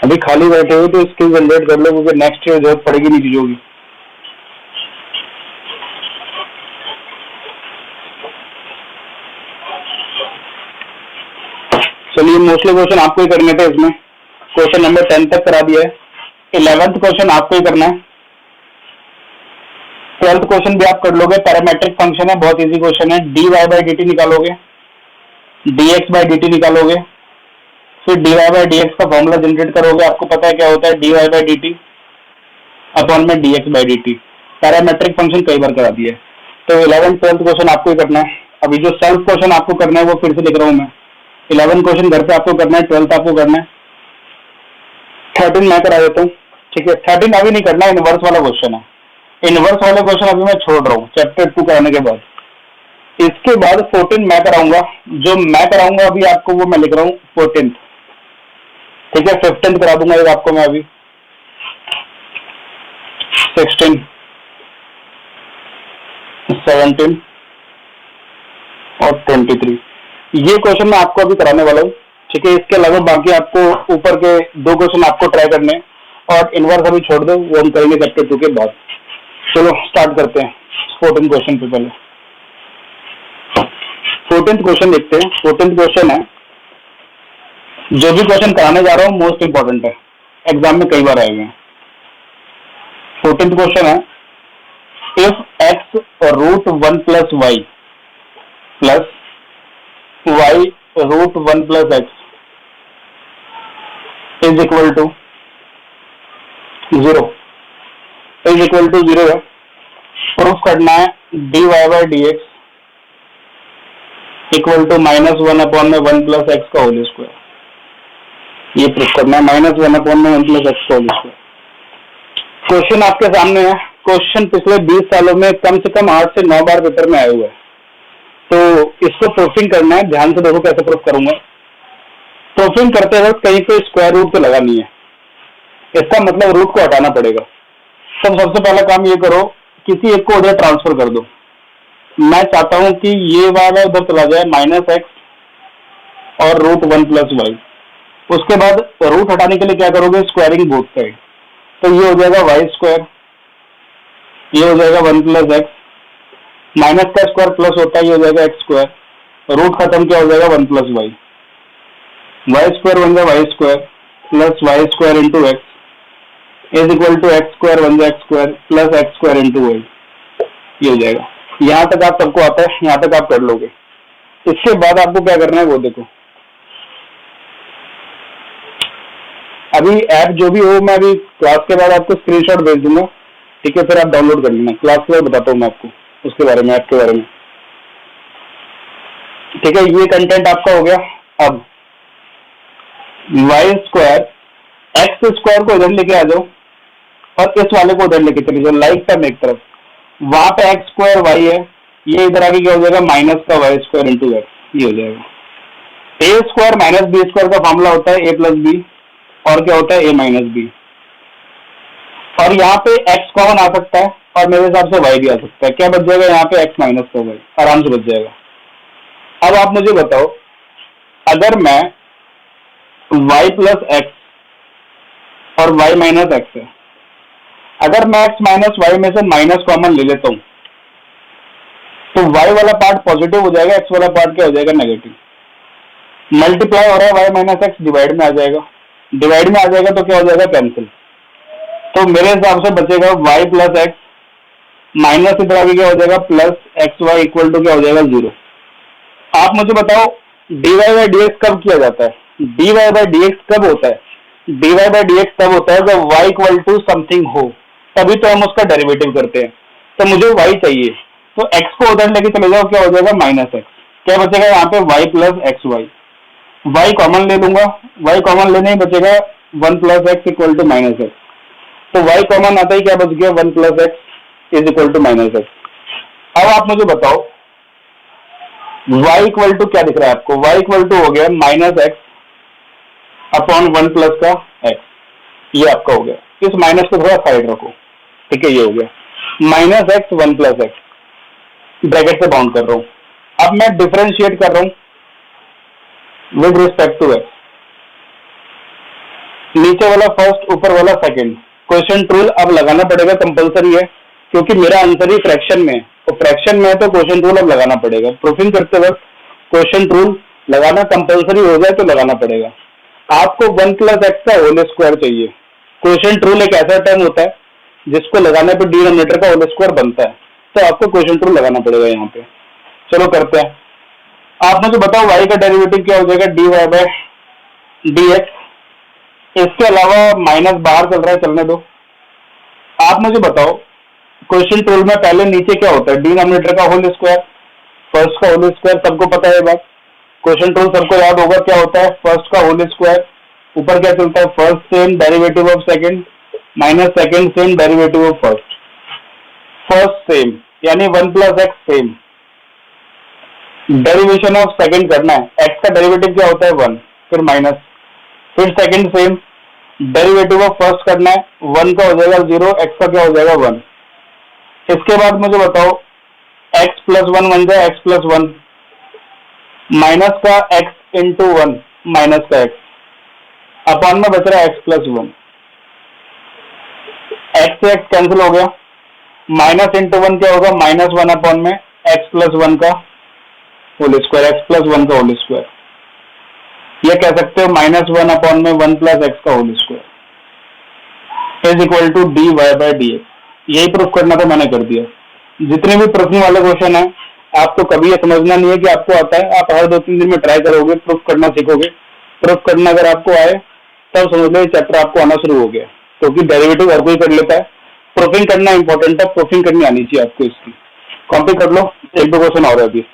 अभी खाली बैठे हो तो स्किल जनरेट कर लो, क्योंकि नेक्स्ट ईयर जरूरत पड़ेगी नहीं चीजों की। चलिए, मोस्टली क्वेश्चन आपको ही करने थे इसमें। क्वेश्चन नंबर 10 तक करा दिया है। 11th क्वेश्चन आपको ही करना है। 12th क्वेश्चन भी आप कर लोगे। पैरामेट्रिक फंक्शन है, बहुत इजी क्वेश्चन है। dy/dt निकालोगे, dx/dt निकालोगे, फिर dy/dx का फॉर्मूला जनरेट करोगे। आपको पता है क्या होता है, dy/dt अपॉन में dx/dt। पैरामेट्रिक फंक्शन कई बार करा दिया है। तो 11th 12th क्वेश्चन आपको ही करना है। अभी जो 7th क्वेश्चन आपको करना है वो फिर से लिख रहा हूं मैं। 11 क्वेश्चन घर पे आपको करना है, 12th आपको करना है। 13 मैं करा देता हूँ, ठीक है। 13 अभी नहीं करना, इनवर्स वाला क्वेश्चन है। इनवर्स वाले क्वेश्चन अभी मैं छोड़ रहा हूँ चैप्टर 2 कराने के बाद। इसके बाद 14 मैं कराऊंगा। जो मैं कराऊंगा अभी आपको, वो मैं लिख रहा हूँ 14th। ठीक है, 15 करा दूंगा एक आपको मैं अभी, 16, 17 और 23। ये क्वेश्चन मैं आपको अभी कराने वाला हूँ। ठीक है, इसके अलावा बाकी आपको ऊपर के 2 क्वेश्चन आपको ट्राई करने हैं, और इनवर्स अभी छोड़ दो, वो हम करेंगे चैप्टर 2 के बाद। चलो स्टार्ट करते हैं 14 क्वेश्चन पे। पहले 14th क्वेश्चन देखते हैं। 14th क्वेश्चन है, जो भी क्वेश्चन कराने जा रहा हूँ मोस्ट इंपॉर्टेंट है, एग्जाम में कई बार आए हुए हैं। 14th क्वेश्चन है, if x root 1 plus y plus y root 1 plus x is equal to 0, is equal to 0 है। प्रूफ करना है dy by d x equal to -1 upon में 1 प्लस एक्स का होल स्क्वायर। ये प्रूफ करना है -1 upon में 1 प्लस एक्स का होल स्क्वायर। क्वेश्चन आपके सामने है। क्वेश्चन पिछले 20 सालों में कम से कम 8 से 9 बार पेपर में आए हुए हैं। तो इसको प्रूफिंग करना है। ध्यान से देखो कैसे प्रूफ करूंगा। प्रूफिंग करते वक्त कहीं पे स्क्वायर रूट तो लगा नहीं है, इसका मतलब रूट को हटाना पड़ेगा। तो सबसे पहला काम ये करो, किसी एक को उधर ट्रांसफर कर दो। मैं चाहता हूं कि ये वाला उधर चला जाए -x और रूट 1 प्लस वाई। उसके बाद रूट हटाने के लिए क्या करोगे, स्क्वायरिंग बोथ साइड। तो ये हो जाएगा वाई स्क्वायर, ये हो जाएगा 1 प्लस एक्स, माइनस का स्क्वायर प्लस होता है, ये हो जाएगा एक्स स्क्वायर, रूट खत्म क्या हो जाएगा 1 प्लस वाई, वाई स्क्वायर बन जाएगा y square plus y square into x is equal to x square बन जाए x square plus x square into y. ये हो जाएगा। यहाँ तक आप सबको आता है, यहाँ तक आप कर लोगे। इसके बाद आपको क्या करना है वो देखो। अभी ऐप जो भी हो, मैं अभी क्लास के बाद आपको स्क्रीनशॉट भेज दूंगा। ठीक है, फिर आप डाउनलोड कर लेना। क्लास के बाद बताता हूँ मैं आपको उसके बारे में, ऐप के बारे में। ठीक है, ये कंटेंट आपका हो गया। अब वाई स्क्वायर एक्स स्क्वायर को इधर लेके आ जाओ और इस वाले को उधर लेके चले जाओ, लाइक टर्म एक तरफ। वहां पे एक्स स्क्वायर वाई है, ये इधर आके क्या हो जाएगा, माइनस का वाई स्क्वायर इंटू एक्स। ये हो जाएगा। ए स्क्वायर माइनस बी स्क्वायर का फॉर्मूला होता है ए प्लस बी, और क्या होता है ए माइनस बी। और यहाँ पे x कॉमन आ सकता है और मेरे हिसाब से y भी आ सकता है। क्या बच जाएगा यहाँ पे x माइनस का y, आराम से बच जाएगा। अब आप मुझे बताओ, अगर मैं y प्लस एक्स और y माइनस एक्स है, अगर मैं x माइनस वाई में से माइनस कॉमन ले लेता हूं तो y वाला पार्ट पॉजिटिव हो जाएगा, x वाला पार्ट क्या हो जाएगा, नेगेटिव। मल्टीप्लाई हो रहा है y माइनस एक्स, डिवाइड में आ जाएगा, डिवाइड में आ जाएगा तो क्या हो जाएगा, कैंसिल। तो मेरे हिसाब से बचेगा y प्लस एक्स माइनस इधर आगे क्या हो जाएगा plus x y equal to क्या हो जाएगा 0। आप मुझे बताओ dy बाई डी एक्स कब किया जाता है, dy बाई डी एक्स कब होता है, dy बाई डी एक्स तब होता है जब y इक्वल टू समथिंग हो, तभी तो हम उसका डेरिवेटिव करते हैं। तो मुझे y चाहिए, तो x को उधर लेके चले जाओ, क्या हो जाएगा माइनस एक्स। क्या बचेगा यहाँ पे y plus x y, y common ले लूंगा, y कॉमन लेने ही बचेगा 1 plus x equal to minus x. तो y कॉमन आता ही क्या बच गया, 1 plus x is equal to minus x. अब आप मुझे बताओ y इक्वल टू क्या दिख रहा है आपको, y इक्वल टू हो गया माइनस एक्स अपॉन 1 प्लस का x। ये आपका हो गया। इस माइनस को थोड़ा साइड रखो। ठीक है, ये हो गया minus x 1 plus x, bracket से बाउंड कर रहा हूं। अब मैं डिफरेंशिएट कर रहा हूं विद रिस्पेक्ट टू एक्स। नीचे वाला फर्स्ट, ऊपर वाला सेकंड। क्वेश्चन रूल अब लगाना पड़ेगा, कंपलसरी है, क्योंकि मेरा आंसर ही फ्रैक्शन में है। तो फ्रैक्शन में है तो क्वेश्चन रूल अब लगाना पड़ेगा। प्रूफिंग करते वक्त क्वेश्चन रूल लगाना कंपलसरी हो जाए तो लगाना पड़ेगा। आपको 1 प्लस एक्स का होल स्क्वायर चाहिए। क्वेश्चन रूल एक ऐसा टर्म होता है जिसको लगाने पर डिनोमिनेटर का होल स्क्वायर बनता है, तो आपको क्वेश्चन रूल लगाना पड़ेगा यहाँ पे। चलो करते हैं। आप मुझे बताओ y का डेरिवेटिव क्या हो जाएगा, dy बाई डी एक्स। इसके अलावा माइनस बाहर चल रहा है, चलने दो। आप मुझे बताओ क्वेश्चन रूल में पहले नीचे क्या होता है, डिनोमिनेटर का होल स्क्वायर, फर्स्ट का होल स्क्वायर, सबको पता है बात। क्वेश्चन रूल सबको याद होगा, क्या होता है फर्स्ट का होल स्क्वायर, ऊपर क्या चलता है first same derivative of second minus second same derivative of first, first same यानी 1 plus x same. Derivation of second करना है, एक्स का डेरिवेटिव क्या होता है 1, फिर माइनस फिर second same, derivative of first करना है, 1 का हो जाएगा 0, x का क्या हो जाएगा 1। इसके बाद मुझे बताओ x प्लस 1 बन जाए x प्लस 1, माइनस का x इंटू 1 माइनस का x, अपॉन में बच रहा है x प्लस 1, x से x कैंसिल हो गया, माइनस इंटू 1 क्या होगा माइनस 1 अपॉन में x प्लस 1 का होल स्क्वायर, x प्लस 1 का होल स्क्वायर, ये कह सकते हो माइनस 1 अपॉन में 1 प्लस एक्स का whole square is equal to d y by d x. यही प्रूफ करना तो मैंने कर दिया। जितने भी प्रूफिंग वाले क्वेश्चन है आपको कभी ये समझना नहीं है कि आपको आता है, आप हर 2-3 दिन में ट्राई करोगे, प्रूफ करना सीखोगे। प्रूफ करना अगर आपको आए तब समझ लो चैप्टर आपको आना शुरू हो गया, क्योंकि डेरिवेटिव हर कोई कर लेता है। प्रूफिंग करना इंपॉर्टेंट है, प्रूफिंग करनी आनी चाहिए आपको। इसकी कॉपी कर लो, 1-2 क्वेश्चन और है अभी।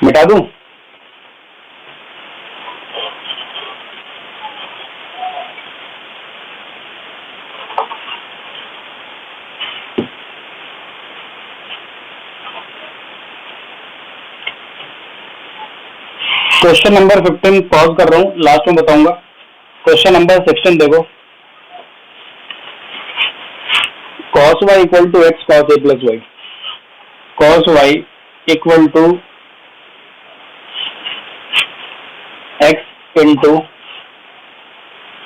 मिटा दूं? क्वेश्चन नंबर 15 पॉज कर रहा हूं, लास्ट में बताऊंगा। क्वेश्चन नंबर 16 देखो, cos y equal to x cos a plus y, cos y equal to x into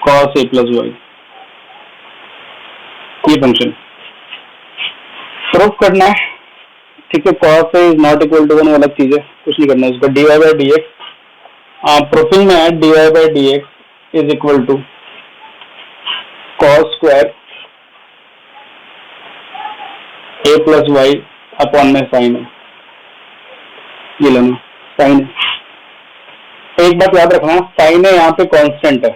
cos a plus y, ये फंक्शन प्रूफ करना है। ठीक है, cos a is not equal to 1 अलग चीज है, कुछ नहीं करना है इसका। dy by d x proofing में है, dy by d x is equal to cos square a plus y upon में साइन है, ये लेना साइन है। एक बात याद रखना, साइन है यहाँ पे कांस्टेंट है,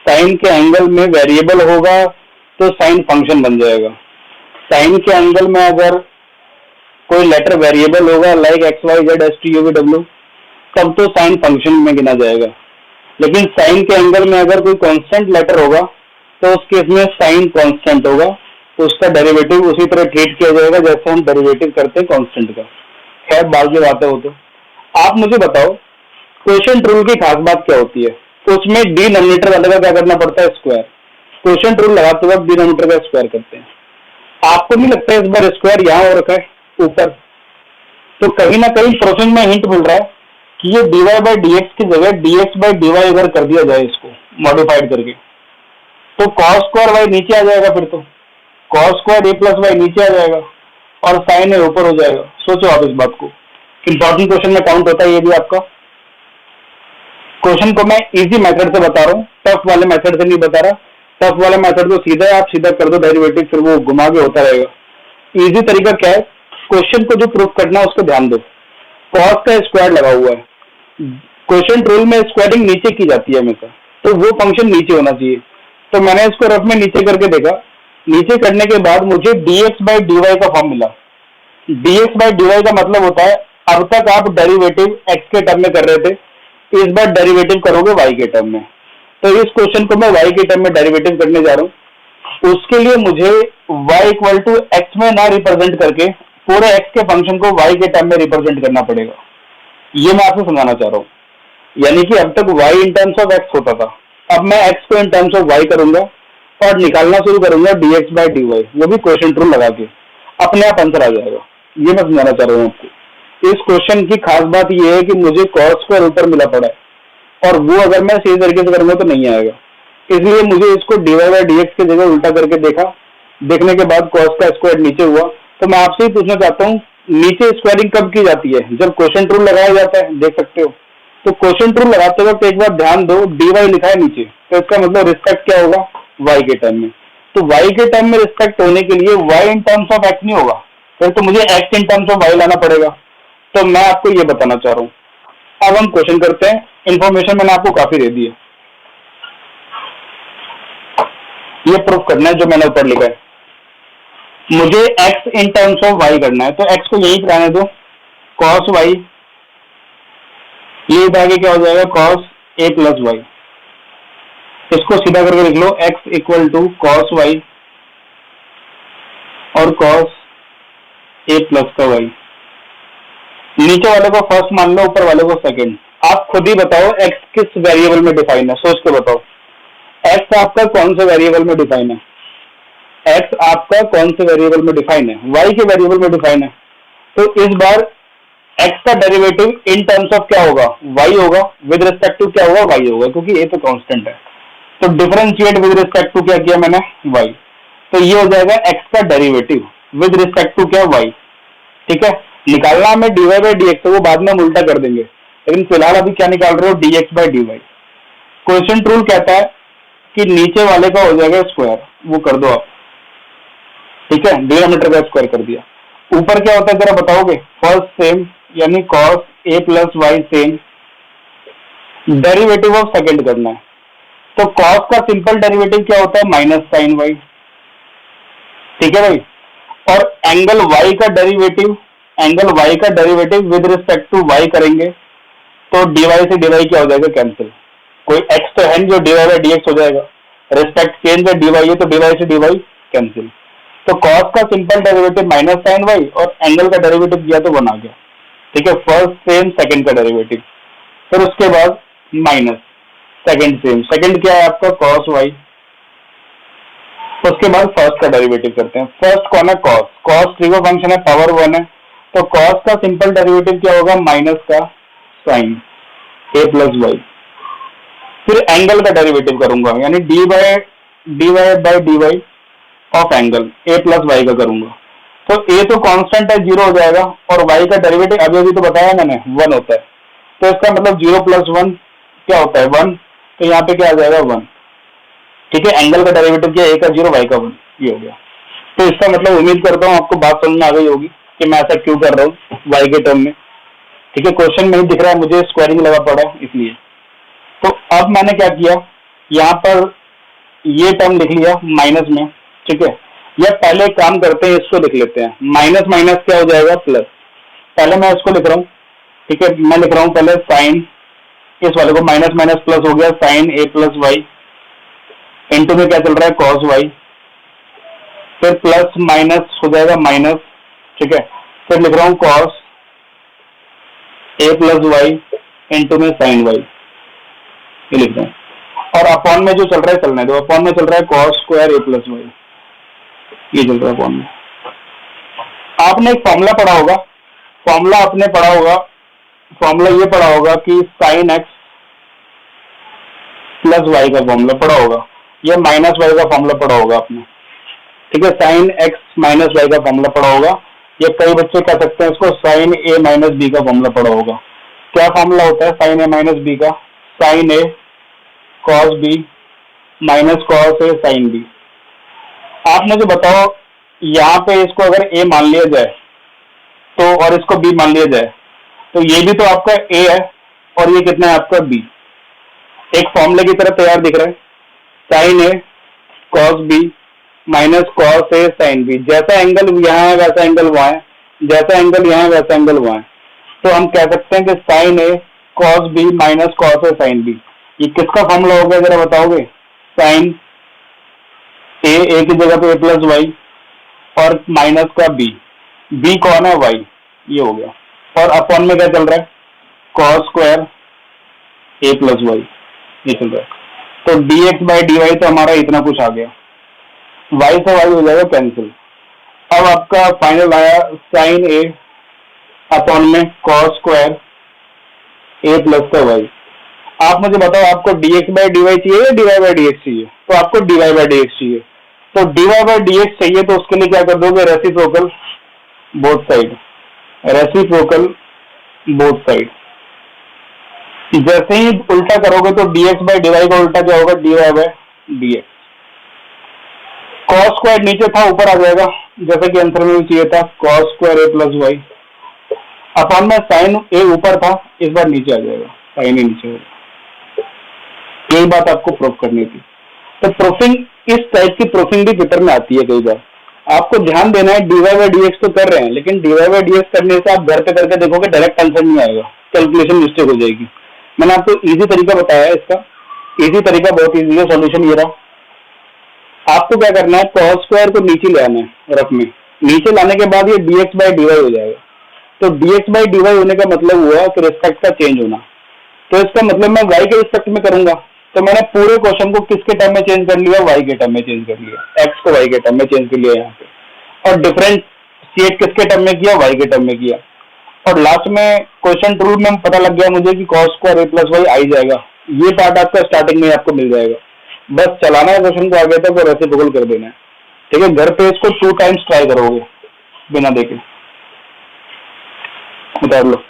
साइन के एंगल में वेरिएबल होगा तो साइन फंक्शन बन जाएगा। साइन के एंगल में अगर कोई लेटर वेरिएबल होगा like x y z s t u v डब्ल्यू, तब तो साइन फंक्शन में गिना जाएगा। लेकिन साइन के एंगल में अगर कोई कांस्टेंट लेटर होगा तो उस केस में साइन कांस्टेंट होगा, तो उसका डेरिवेटिव उसी तरह ट्रीट किया जाएगा जैसे हम डेरिवेटिव करते हैं कांस्टेंट का। खैर बाद की बातें हो। तो आप मुझे बताओ क्वोशिएंट रूल की खास बात क्या होती है? तो उसमें डिनोमिनेटर वाले का क्या करना पड़ता है? स्क्वायर। क्वोशिएंट रूल लगाते वक्त डिनोमिनेटर का स्क्वायर करते हैं। आपको नहीं लगता है इस बार स्क्वायर यहाँ हो रखा है ऊपर? तो कहीं ना कहीं प्रूफिंग में हिंट मिल रहा है कि ये dy बाई डी एक्स की जगह dx बाई dy अगर कर दिया जाए इसको मॉडिफाइड करके, तो cos स्क्वायर y नीचे आ जाएगा, फिर तो cos square a plus y नीचे आ जाएगा और साइन a ऊपर हो जाएगा। सोचो आप इस बात को, इंपॉर्टेंट क्वेश्चन में काउंट होता है ये भी आपका। क्वेश्चन को मैं इजी मेथड से बता रहा हूँ, टफ वाले मेथड से नहीं बता रहा। टफ वाला मेथड तो सीधा है, आप सीधा कर दो डेरिवेटिव, फिर वो घुमा के होता रहेगा। इजी तरीका क्या है? क्वेश्चन को जो प्रूफ करना है उसको ध्यान दो। कॉस का स्क्वायर लगा हुआ है, क्वेश्चन रूल में स्क्वायरिंग नीचे की जाती है हमेशा, तो वो फंक्शन नीचे होना चाहिए। तो मैंने इसको रफ में नीचे करके देखा, नीचे करने के बाद मुझे dx बाई dy का फॉर्म मिला। dx बाई dy का मतलब होता है अब तक आप डेरिवेटिव x के टर्म में कर रहे थे, इस बार डेरिवेटिव करोगे y के टर्म में। तो इस क्वेश्चन को मैं y के टर्म में डेरिवेटिव करने जा रहा हूँ। उसके लिए मुझे y इक्वल टू एक्स में ना रिप्रेजेंट करके पूरे x के फंक्शन को y के टर्म में रिप्रेजेंट करना पड़ेगा। ये मैं आपको समझाना चाह रहा हूँ। यानी कि अब तक y in terms of x होता था, अब मैं x को इन टर्म्स ऑफ y करूंगा और निकालना शुरू करूंगा dx बाई dy, वो भी क्वेश्चन रूल लगा के, अपने आप आंसर आ जाएगा। ये मैं समझाना चाह रहा हूँ आपको। इस क्वेश्चन की खास बात ये है कि मुझे cos स्क्वायर ऊपर मिला पड़ा है और वो अगर मैं सही तरीके से करूंगा तो नहीं आएगा, इसलिए मुझे इसको dy बाई dx की जगह उल्टा करके देखा। देखने के बाद cos का स्क्वायर नीचे हुआ। तो मैं आपसे ही पूछना चाहता हूँ, नीचे स्क्वायरिंग कब की जाती है? जब क्वेश्चन रूल लगाया जाता है, देख सकते हो। तो क्वेश्चन रूल लगाते वक्त एक बार ध्यान दो, dy लिखा है नीचे, तो इसका मतलब रिस्पेक्ट क्या होगा? y के टर्म में। तो y के टर्म में रिस्पेक्ट होने के लिए y in terms of x नहीं होगा, फिर तो मुझे x in terms of y लाना पड़ेगा। तो मैं आपको ये बताना चाह रहा हूँ। अब हम क्वेश्चन करते हैं। इंफॉर्मेशन मैंने आपको काफी दे दी है, ये प्रूफ करना है जो मैंने ऊपर लिखा है। मुझे x in terms of y करना है, तो x को यही कराने दो, cos y, ये आगे क्या हो जाएगा? cos a plus y. इसको सीधा करके लिख लो, x equal to cos y और cos a प्लस का y। नीचे वाले को फर्स्ट मान लो, ऊपर वाले को सेकंड। आप खुद ही बताओ x किस वेरिएबल में डिफाइन है, सोच के बताओ। x आपका कौन से वेरिएबल में डिफाइन है? x आपका कौन से वेरिएबल में डिफाइन है? y के वेरिएबल में डिफाइन है। तो इस बार x का डेरिवेटिव इन टर्म्स ऑफ क्या होगा? y होगा। विद रिस्पेक्ट टू क्या होगा? y होगा, क्योंकि a तो कांस्टेंट है। तो डिफरेंशिएट विद रिस्पेक्ट टू क्या किया मैंने? y। तो ये हो जाएगा x का डेरिवेटिव विद रिस्पेक्ट टू क्या? y। ठीक है, निकालना हमें dy बाई dx, तो वो बाद में हम उल्टा कर देंगे, लेकिन फिलहाल अभी क्या निकाल रहे हो? dx by dy। Question rule कहता है कि नीचे वाले का हो जाएगा स्क्वायर, वो कर दो आप। ठीक है, डिनोमिनेटर का स्क्वायर कर दिया। ऊपर क्या होता है जरा बताओगे? फर्स्ट सेम, यानी cos a plus y same, derivative of second करना है। तो cos का सिंपल डेरिवेटिव क्या होता है? Minus sine y। ठीक है भाई, और एंगल y का डेरिवेटिव, एंगल y का derivative with respect to y करेंगे तो dy से dy क्या हो जाएगा? कैंसिल। कोई x तो है जो dy बाई dx हो जाएगा, रिस्पेक्ट चेंज है dy है तो dy से dy कैंसिल। तो cos का simple derivative minus sine y और एंगल का डेरिवेटिव किया तो 1 आ गया। ठीक है, फर्स्ट सेम सेकंड का डेरिवेटिव, फिर उसके बाद माइनस सेकंड सेम, सेकंड क्या है आपका? cos y। उसके बाद फर्स्ट का डेरिवेटिव करते हैं। फर्स्ट कौन है? cos। cos ट्रिगो फंक्शन है, पावर 1 है, तो cos का सिंपल डेरिवेटिव क्या होगा? माइनस का साइन a प्लस वाई। फिर एंगल का डेरिवेटिव करूंगा, यानी dy by dy of angle a plus y का करूंगा। तो a तो कांस्टेंट है, 0 हो जाएगा, और y का डेरिवेटिव अभी तो बताया मैंने 1 होता है। तो इसका मतलब 0 प्लस 1 क्या होता है? 1। तो यहाँ पे क्या आ जाएगा? 1। ठीक है, एंगल का डेरिवेटिव क्या? a का 0, y का 1, ये हो गया। तो इसका मतलब उम्मीद करता हूँ आपको बात समझ में आ गई होगी कि मैं ऐसा क्यों कर रहा हूँ y के टर्म में। ठीक है, क्वेश्चन में ही दिख रहा है मुझे, स्क्वायरिंग लगा पड़ा है इसलिए। तो अब मैंने क्या किया, यहाँ पर ये टर्म लिख लिया माइनस में। ठीक है, या पहले एक काम करते हैं, इसको लिख लेते हैं। माइनस माइनस क्या हो जाएगा? प्लस। पहले मैं इसको लिख रहा हूँ। ठीक है, मैं लिख रहा हूँ पहले साइन, इस वाले को माइनस माइनस प्लस हो गया, sine a plus y, into में क्या चल रहा है? cos y। फिर प्लस माइनस हो जाएगा माइनस। ठीक है, फिर लिख रहा हूँ cos a plus y into में साइन y, ये लिख रहा हूँ। और अपॉन में जो चल रहा है चलने दो, अपॉन में चल रहा है cos square a plus y, ये चल रहा है अपॉन में। आपने एक फॉर्मूला पढ़ा होगा, फॉर्मूला आपने पढ़ा होगा, फॉर्मूला ये पढ़ा होगा कि साइन x प्लस वाई का फॉर्मूला पढ़ा होगा, या माइनस वाई का फॉर्मूला पढ़ा होगा आपने। ठीक है, साइन x माइनस वाई का फॉर्मूला पढ़ा होगा, या कई बच्चे कह सकते हैं इसको साइन a माइनस बी का फॉर्मूला पढ़ा होगा। क्या फॉर्मूला होता है साइन a माइनस बी का? Sine a cos b minus cos a sine b। आप मुझे बताओ, यहाँ पे इसको अगर a मान लिया जाए तो और इसको बी मान लिया जाए, तो ये भी तो आपका ए है और ये कितना है आपका बी। एक फॉर्मूले की तरह तैयार दिख रहा है, sine a cos B minus cos a sine B. जैसा एंगल यहाँ है वैसा एंगल वहां है, जैसा एंगल यहाँ है वैसा एंगल वहां है। तो हम कह सकते हैं कि sign a cos B minus cos a sine B. ये किसका फॉर्मूला हो गया जरा बताओगे? साइन ए की जगह पे ए प्लस वाई और माइनस का बी, बी कौन है? वाई। ये हो गया। और अपॉन में क्या चल रहा है? Cos square a plus y, ये चल रहा है। तो d x by d y तो हमारा इतना कुछ आ गया, वाई से वाई हो जाएगा कैंसिल। अब आपका फाइनल आया साइन ए अपॉन में कॉस स्क्वायर ए प्लस का वाई। आप मुझे बताओ, आपको d x by d y चाहिए या d y by d x चाहिए? तो आपको d y by d x चाहिए। तो d y by d x चाहिए तो उसके लिए क्या कर दोगे? Reciprocal both side, reciprocal both side. जैसे ही उल्टा करोगे तो dx बाई डी वाई का उल्टा क्या होगा? dy by d x. Cos square नीचे था ऊपर आ जाएगा, जैसे कि आंसर में भी चाहिए था, cos square a plus y upon में साइन ए ऊपर था, इस बार नीचे आ जाएगा, साइन ए नीचे होगा। यही बात आपको प्रूफ करनी थी। तो प्रूफिंग, इस टाइप की प्रूफिंग भी पेपर में आती है कई बार। आपको ध्यान देना है, d y by d x तो कर रहे हैं, लेकिन d y by d x करने से आप घर पे करके देखोगे डायरेक्ट आंसर नहीं आएगा, कैलकुलेशन मिस्टेक हो जाएगी। मैंने आपको इजी तरीका बताया है इसका, इजी तरीका बहुत इजी है, सॉल्यूशन ये रहा। आपको क्या करना है? कॉस स्क्वायर को नीचे ले आना है रफ में, नीचे लाने के बाद ये dx बाई डी वाई हो जाएगा। तो dx बाई डी वाई होने का मतलब हुआ कि रिस्पेक्ट का चेंज होना। तो इसका मतलब मैं y के रिस्पेक्ट में करूंगा, तो मैंने पूरे क्वेश्चन को किसके टर्म में चेंज कर लिया? y के टर्म में चेंज कर लिया, x को y के टर्म में चेंज कर लिया यहाँ पे। और डिफरेंशिएट किसके टर्म में किया? y के टर्म में किया। और लास्ट में क्वेश्चन रूल में पता लग गया मुझे कि cos square a plus Y आ ही जाएगा। ये पार्ट आपका स्टार्टिंग में आपको मिल जाएगा, बस चलाना है क्वेश्चन को आगे तक और ऐसे गूगल कर देना है। ठीक है, घर पे इसको 2 टाइम्स ट्राई करोगे बिना देखे, उतार लो।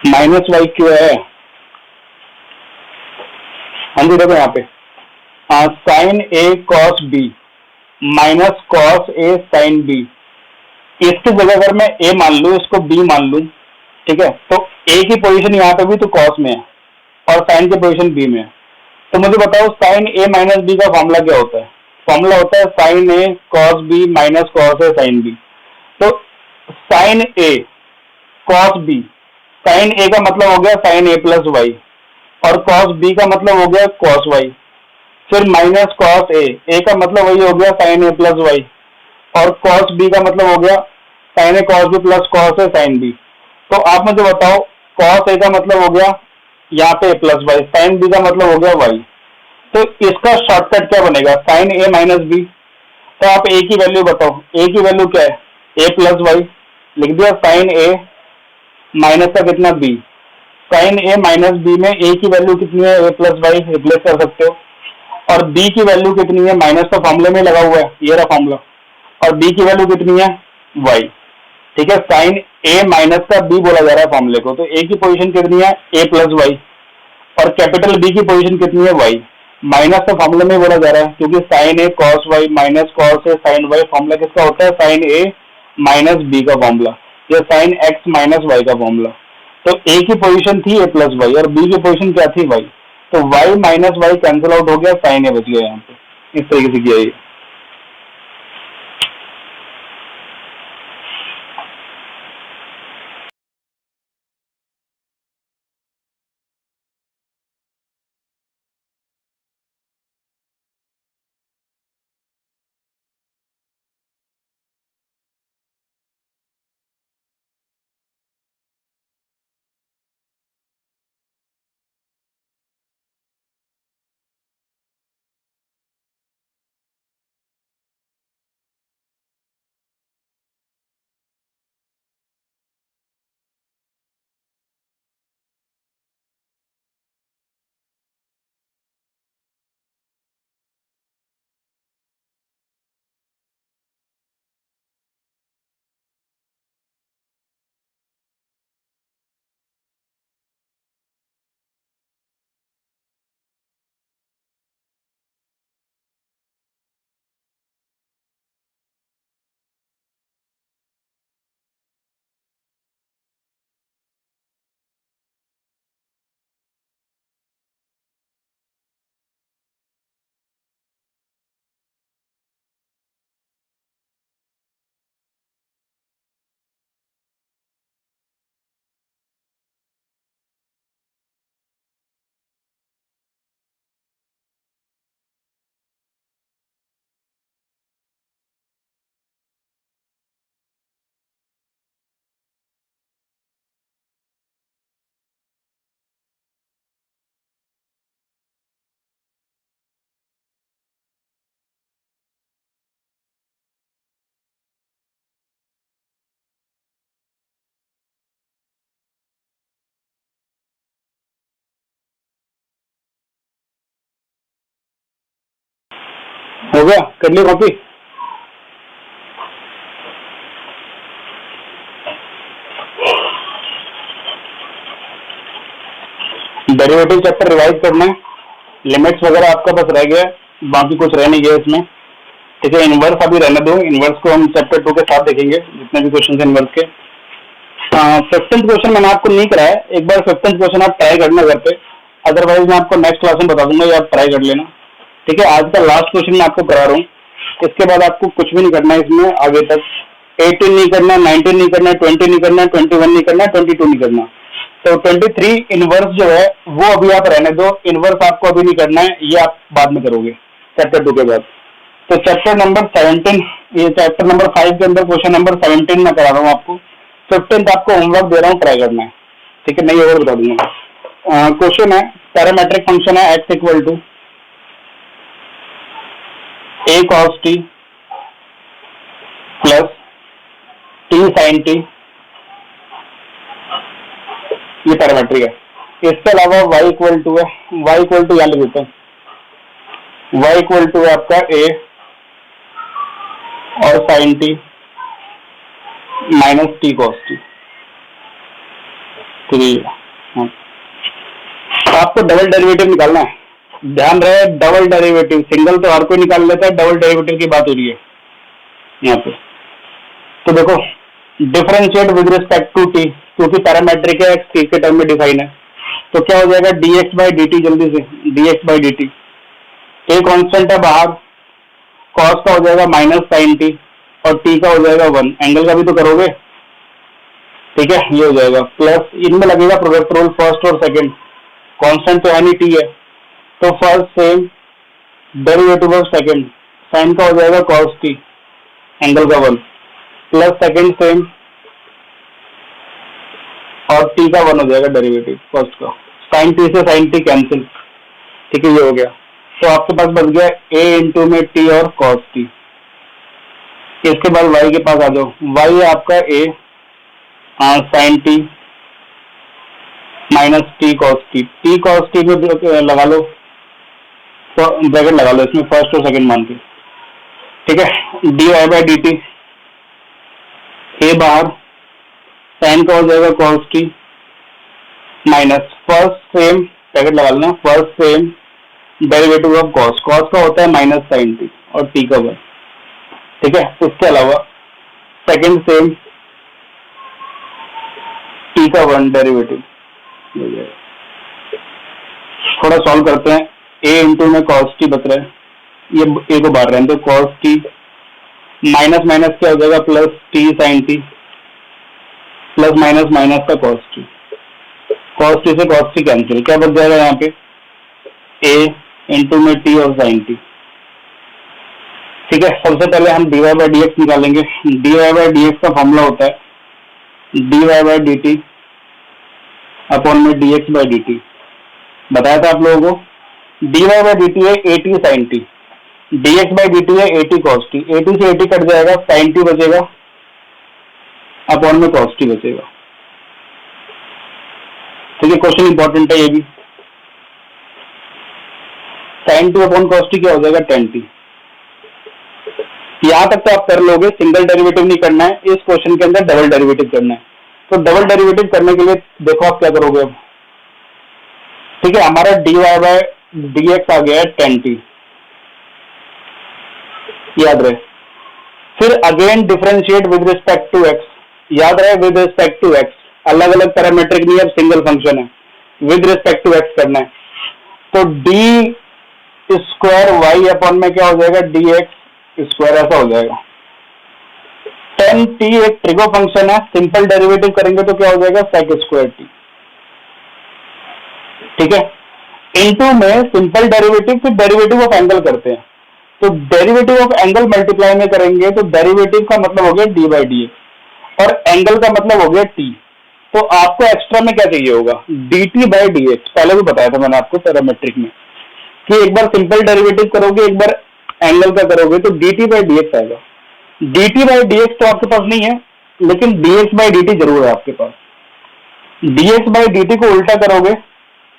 माइनस वाई क्यों है? हाँ जी देखो यहाँ पे, sign a cos B minus cos a sine B. इसकी जगह अगर मैं ए मान लू, इसको बी मान लू, ठीक है, तो ए की पोजीशन यहाँ पे भी तो कॉस में है और साइन की पोजीशन बी में है। तो मुझे बताओ साइन ए माइनस बी का फॉर्मूला क्या होता है? फॉर्मूला होता है sine a cos B minus cos a sine B. तो sign a cos B, sign ए का मतलब हो गया साइन ए प्लस वाई और कॉस बी का मतलब हो गया कॉस वाई, फिर माइनस कॉस ए का मतलब वही हो गया साइन ए प्लस वाई और कॉस बी का मतलब हो गया sign a cos B plus cos a sine B. तो आप मुझे बताओ, कॉस ए का मतलब हो गया यहाँ पे प्लस वाई, साइन बी का मतलब हो गया वाई। तो इसका शॉर्टकट क्या बनेगा? Sign a minus B. तो आप ए की वैल्यू बताओ, ए की वैल्यू क्या है? ए प्लस वाई लिख दिया, साइन ए माइनस का कितना B, sign a minus B में ए की वैल्यू कितनी है? ए प्लस वाई रिप्लेस कर सकते हो। और बी की वैल्यू कितनी है? माइनस तो फॉर्मूले में लगा हुआ है, ये रहा फॉर्मूला। और बी की वैल्यू कितनी है? वाई। ठीक है, साइन ए माइनस का बी बोला जा रहा है फॉर्मूले को, तो ए की पोजीशन कितनी है? ए प्लस वाई और कैपिटल बी की पोजीशन कितनी है? वाई। माइनस तो फॉर्मूले में बोला जा रहा है क्योंकि sine a cos y minus cos a sine y formula किसका होता है? साइन ए माइनस बी का फॉर्मूला या साइन एक्स माइनस वाई का फॉर्मूला। तो ए की पोजीशन थी ए प्लस वाई और बी की पोजीशन क्या थी? वाई। तो y minus y cancel out हो गया, साइन ए बच गया यहाँ पे। इस तरीके से किया ये। हो गया, कर ली कॉपी? डेरिवेटिव चैप्टर रिवाइज करना है, लिमिट्स वगैरह आपका बस रह गया, बाकी कुछ रह नहीं गया इसमें। ठीक है, इनवर्स अभी रहने दो, इनवर्स को हम चैप्टर 2 के साथ देखेंगे, जितने भी क्वेश्चन इनवर्स के। 15th क्वेश्चन मैंने आपको नहीं कराया, एक बार 15th क्वेश्चन आप ट्राई करना घर पे, अदरवाइज मैं आपको नेक्स्ट क्लास में बता दूंगा, ये आप ट्राई कर लेना। ठीक है, आज का लास्ट क्वेश्चन मैं आपको करा रहा हूँ, इसके बाद आपको कुछ भी नहीं करना है इसमें आगे तक। 18 नहीं करना, 19 नहीं करना, 20 नहीं करना, 21 नहीं करना, 22 नहीं करना। तो 23 इनवर्स जो है वो अभी आप रहने दो, इनवर्स आपको अभी नहीं करना है, ये आप बाद में करोगे चैप्टर 2 के बाद। तो चैप्टर नंबर 17, ये चैप्टर नंबर 5 के अंदर क्वेश्चन नंबर 17 मैं करा रहा हूँ आपको। 15th आपको होमवर्क दे रहा हूँ, ट्राई करना है। ठीक है, मैं ये और बता दूंगा। क्वेश्चन है, पैरामेट्रिक फंक्शन है x equal to a cos t plus t sin t, ये पैरामेट्रिक है। इसके अलावा y इक्वल टू है, y इक्वल टू यहाँ लिख देते हैं, y इक्वल टू है आपका a और sin t minus t cos t। ठीक है, आपको डबल डेरिवेटिव निकालना है, ध्यान रहे डबल डेरिवेटिव, सिंगल तो हर कोई निकाल लेता है, डबल डेरिवेटिव की बात हो रही है यहाँ पे। तो देखो, differentiate with respect to t, क्योंकि पैरामेट्रिक है, एक्स के टर्म में डिफाइन है, तो क्या हो जाएगा dx बाई डी टी, जल्दी से dx by d t. A constant है बाहर, कॉस का हो जाएगा माइनस साइन टी और टी का हो जाएगा 1, एंगल का भी तो करोगे। ठीक है, ये हो जाएगा प्लस, इनमें लगेगा प्रोडक्ट रूल फर्स्ट और सेकंड, कांस्टेंट तो है नहीं टी है, तो first same derivative of second, sine का हो जाएगा कॉस टी एंगल का 1 प्लस सेकंड सेम और टी का 1 हो जाएगा डेरिवेटिव फर्स्ट का, साइन टी से साइन टी कैंसिल। ठीक है, ये हो गया, तो आपके पास बच गया a इंटू में टी और कॉस टी। इसके बाद y के पास आ जाओ, y है आपका a sine t minus t cos t, t cos t में लगा लो, ब्रैकेट लगा लो इसमें फर्स्ट और सेकंड मान के। ठीक है, d y by d t, a बाहर, साइन का हो जाएगा cos t minus first same, bracket लगा लेना, first same derivative of cos, cos का होता है माइनस साइन टी और टी का 1। ठीक है, उसके अलावा सेकंड सेम टी का 1 डेरिवेटिव। थोड़ा सॉल्व करते हैं, a इंटू में कॉस टी बच रहा है, ये a को बाहर रहने दो, कॉस टी माइनस माइनस क्या हो जाएगा plus t sine t plus minus minus का कॉस टी से कॉस टी कैंसिल, क्या बच जाएगा यहाँ पे a इंटू में टी और साइन टी। ठीक है, सबसे पहले हम dy बाई डी एक्स निकालेंगे। dy बाई डी एक्स का फॉर्मूला होता है dy by d t upon में dx बाई डी टी, बताया था आप लोगों को। dy बाई डी टी है at sin t, dx by d t है at cos t, at से at कट जाएगा, sin t बचेगा अपॉन में cos t बचेगा। ठीक है, क्वेश्चन इंपॉर्टेंट है ये भी। sin t upon cos t क्या हो जाएगा tan t। यहां तक तो आप कर लोगे, सिंगल डेरिवेटिव नहीं करना है, इस क्वेश्चन के अंदर डबल डेरिवेटिव करना है। तो डबल डेरिवेटिव करने के लिए देखो आप क्या करोगे अब। ठीक है, हमारा dy बाय dx आ गया है tan t, याद रहे। फिर again differentiate with respect to x, याद रहे विद रिस्पेक्ट टू x, अलग अलग पैरामीट्रिक नहीं, अब सिंगल फंक्शन है, विद रिस्पेक्ट टू x करना है। तो डी स्क्वायर वाई अपॉन में क्या हो जाएगा dx स्क्वायर, ऐसा हो जाएगा। tan t एक ट्रिगो फंक्शन है, सिंपल डेरिवेटिव करेंगे तो क्या हो जाएगा sec स्क्वायर t। ठीक है, इनटू में सिंपल डेरिवेटिव, फिर डेरिवेटिव ऑफ एंगल करते हैं, तो डेरिवेटिव ऑफ एंगल मल्टीप्लाई में करेंगे तो डेरिवेटिव का मतलब हो गया डी बाई डी और एंगल का मतलब हो गया टी। तो आपको एक्स्ट्रा में क्या चाहिए होगा D t by d x, पहले भी बताया था मैंने आपको पैरामेट्रिक में कि एक बार सिंपल डेरिवेटिव करोगे, एक बार एंगल का करोगे तो d t by d x आएगा। D t by d x तो आपके पास नहीं है, लेकिन d x by d t जरूर है आपके पास। D x by d t को उल्टा करोगे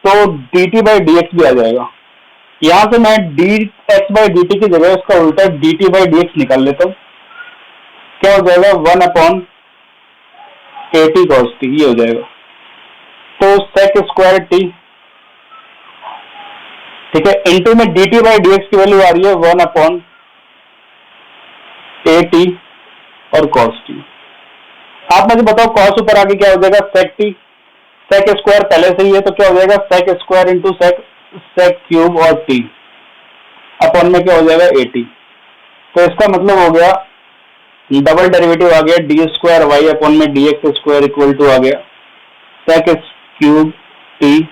तो d t by d x भी आ जाएगा। यहां से मैं d x by d t की जगह उसका उल्टा d t by d x निकाल लेता हूं। क्या हो जाएगा 1/80 cos t, ये हो जाएगा। तो sec स्क्वायर टी, ठीक है, इंटू में D t by d x की वैल्यू आ रही है 1/80 और cos t। आप मुझे बताओ cos ऊपर आगे क्या हो जाएगा sec t, sec स्क्वायर पहले से ही है तो क्या हो जाएगा sec square into sec cube और t अपॉन में क्या हो जाएगा 80। तो इसका मतलब हो गया डबल डेरिवेटिव आ गया डी स्क्वायर वाई अपॉन में d x square equal to आ गया sec क्यूब t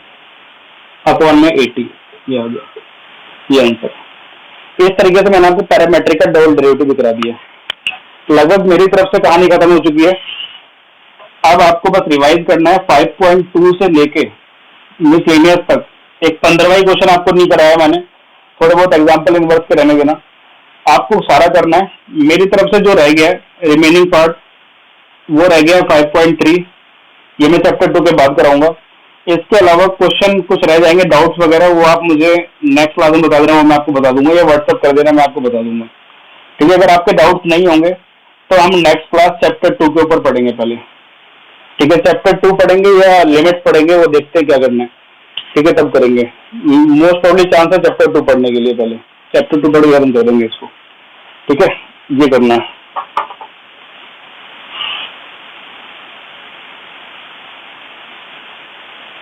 अपॉन में 80, ये हो गया ये आंसर। इस तरीके से मैंने आपको पैरामेट्रिक का डबल डेरिवेटिव दिखा दिया। लगभग मेरी तरफ से कहानी खत्म हो चुकी है। अब आपको बस रिवाइज करना है 5.2 से लेके मिसलेनियस तक। एक 15वां क्वेश्चन आपको नहीं कराया मैंने, थोड़े बहुत एग्जांपल इनवर्स के रहने देना, आपको सारा करना है। मेरी तरफ से जो रह गया रिमेनिंग पार्ट वो रह गया 5.3, ये मैं चैप्टर 2 के बाद कराऊंगा। इसके अलावा क्वेश्चन कुछ रह जाएंगे डाउट्स वगैरह, वो आप मुझे नेक्स्ट क्लास में बता देना, वो मैं आपको बता दूंगा, या व्हाट्सअप कर देना, मैं आपको बता दूंगा। ठीक है, अगर आपके डाउट्स नहीं होंगे तो हम नेक्स्ट क्लास चैप्टर 2 के ऊपर पढ़ेंगे पहले। ठीक है, चैप्टर 2 पढ़ेंगे या लिमिट्स पढ़ेंगे, वो देखते हैं क्या करना है। ठीक है, तब करेंगे। मोस्ट प्रॉब्ली चांस है चैप्टर 2 पढ़ने के लिए, पहले चैप्टर 2 पढ़ के हम करेंगे इसको। ठीक है, ये करना है।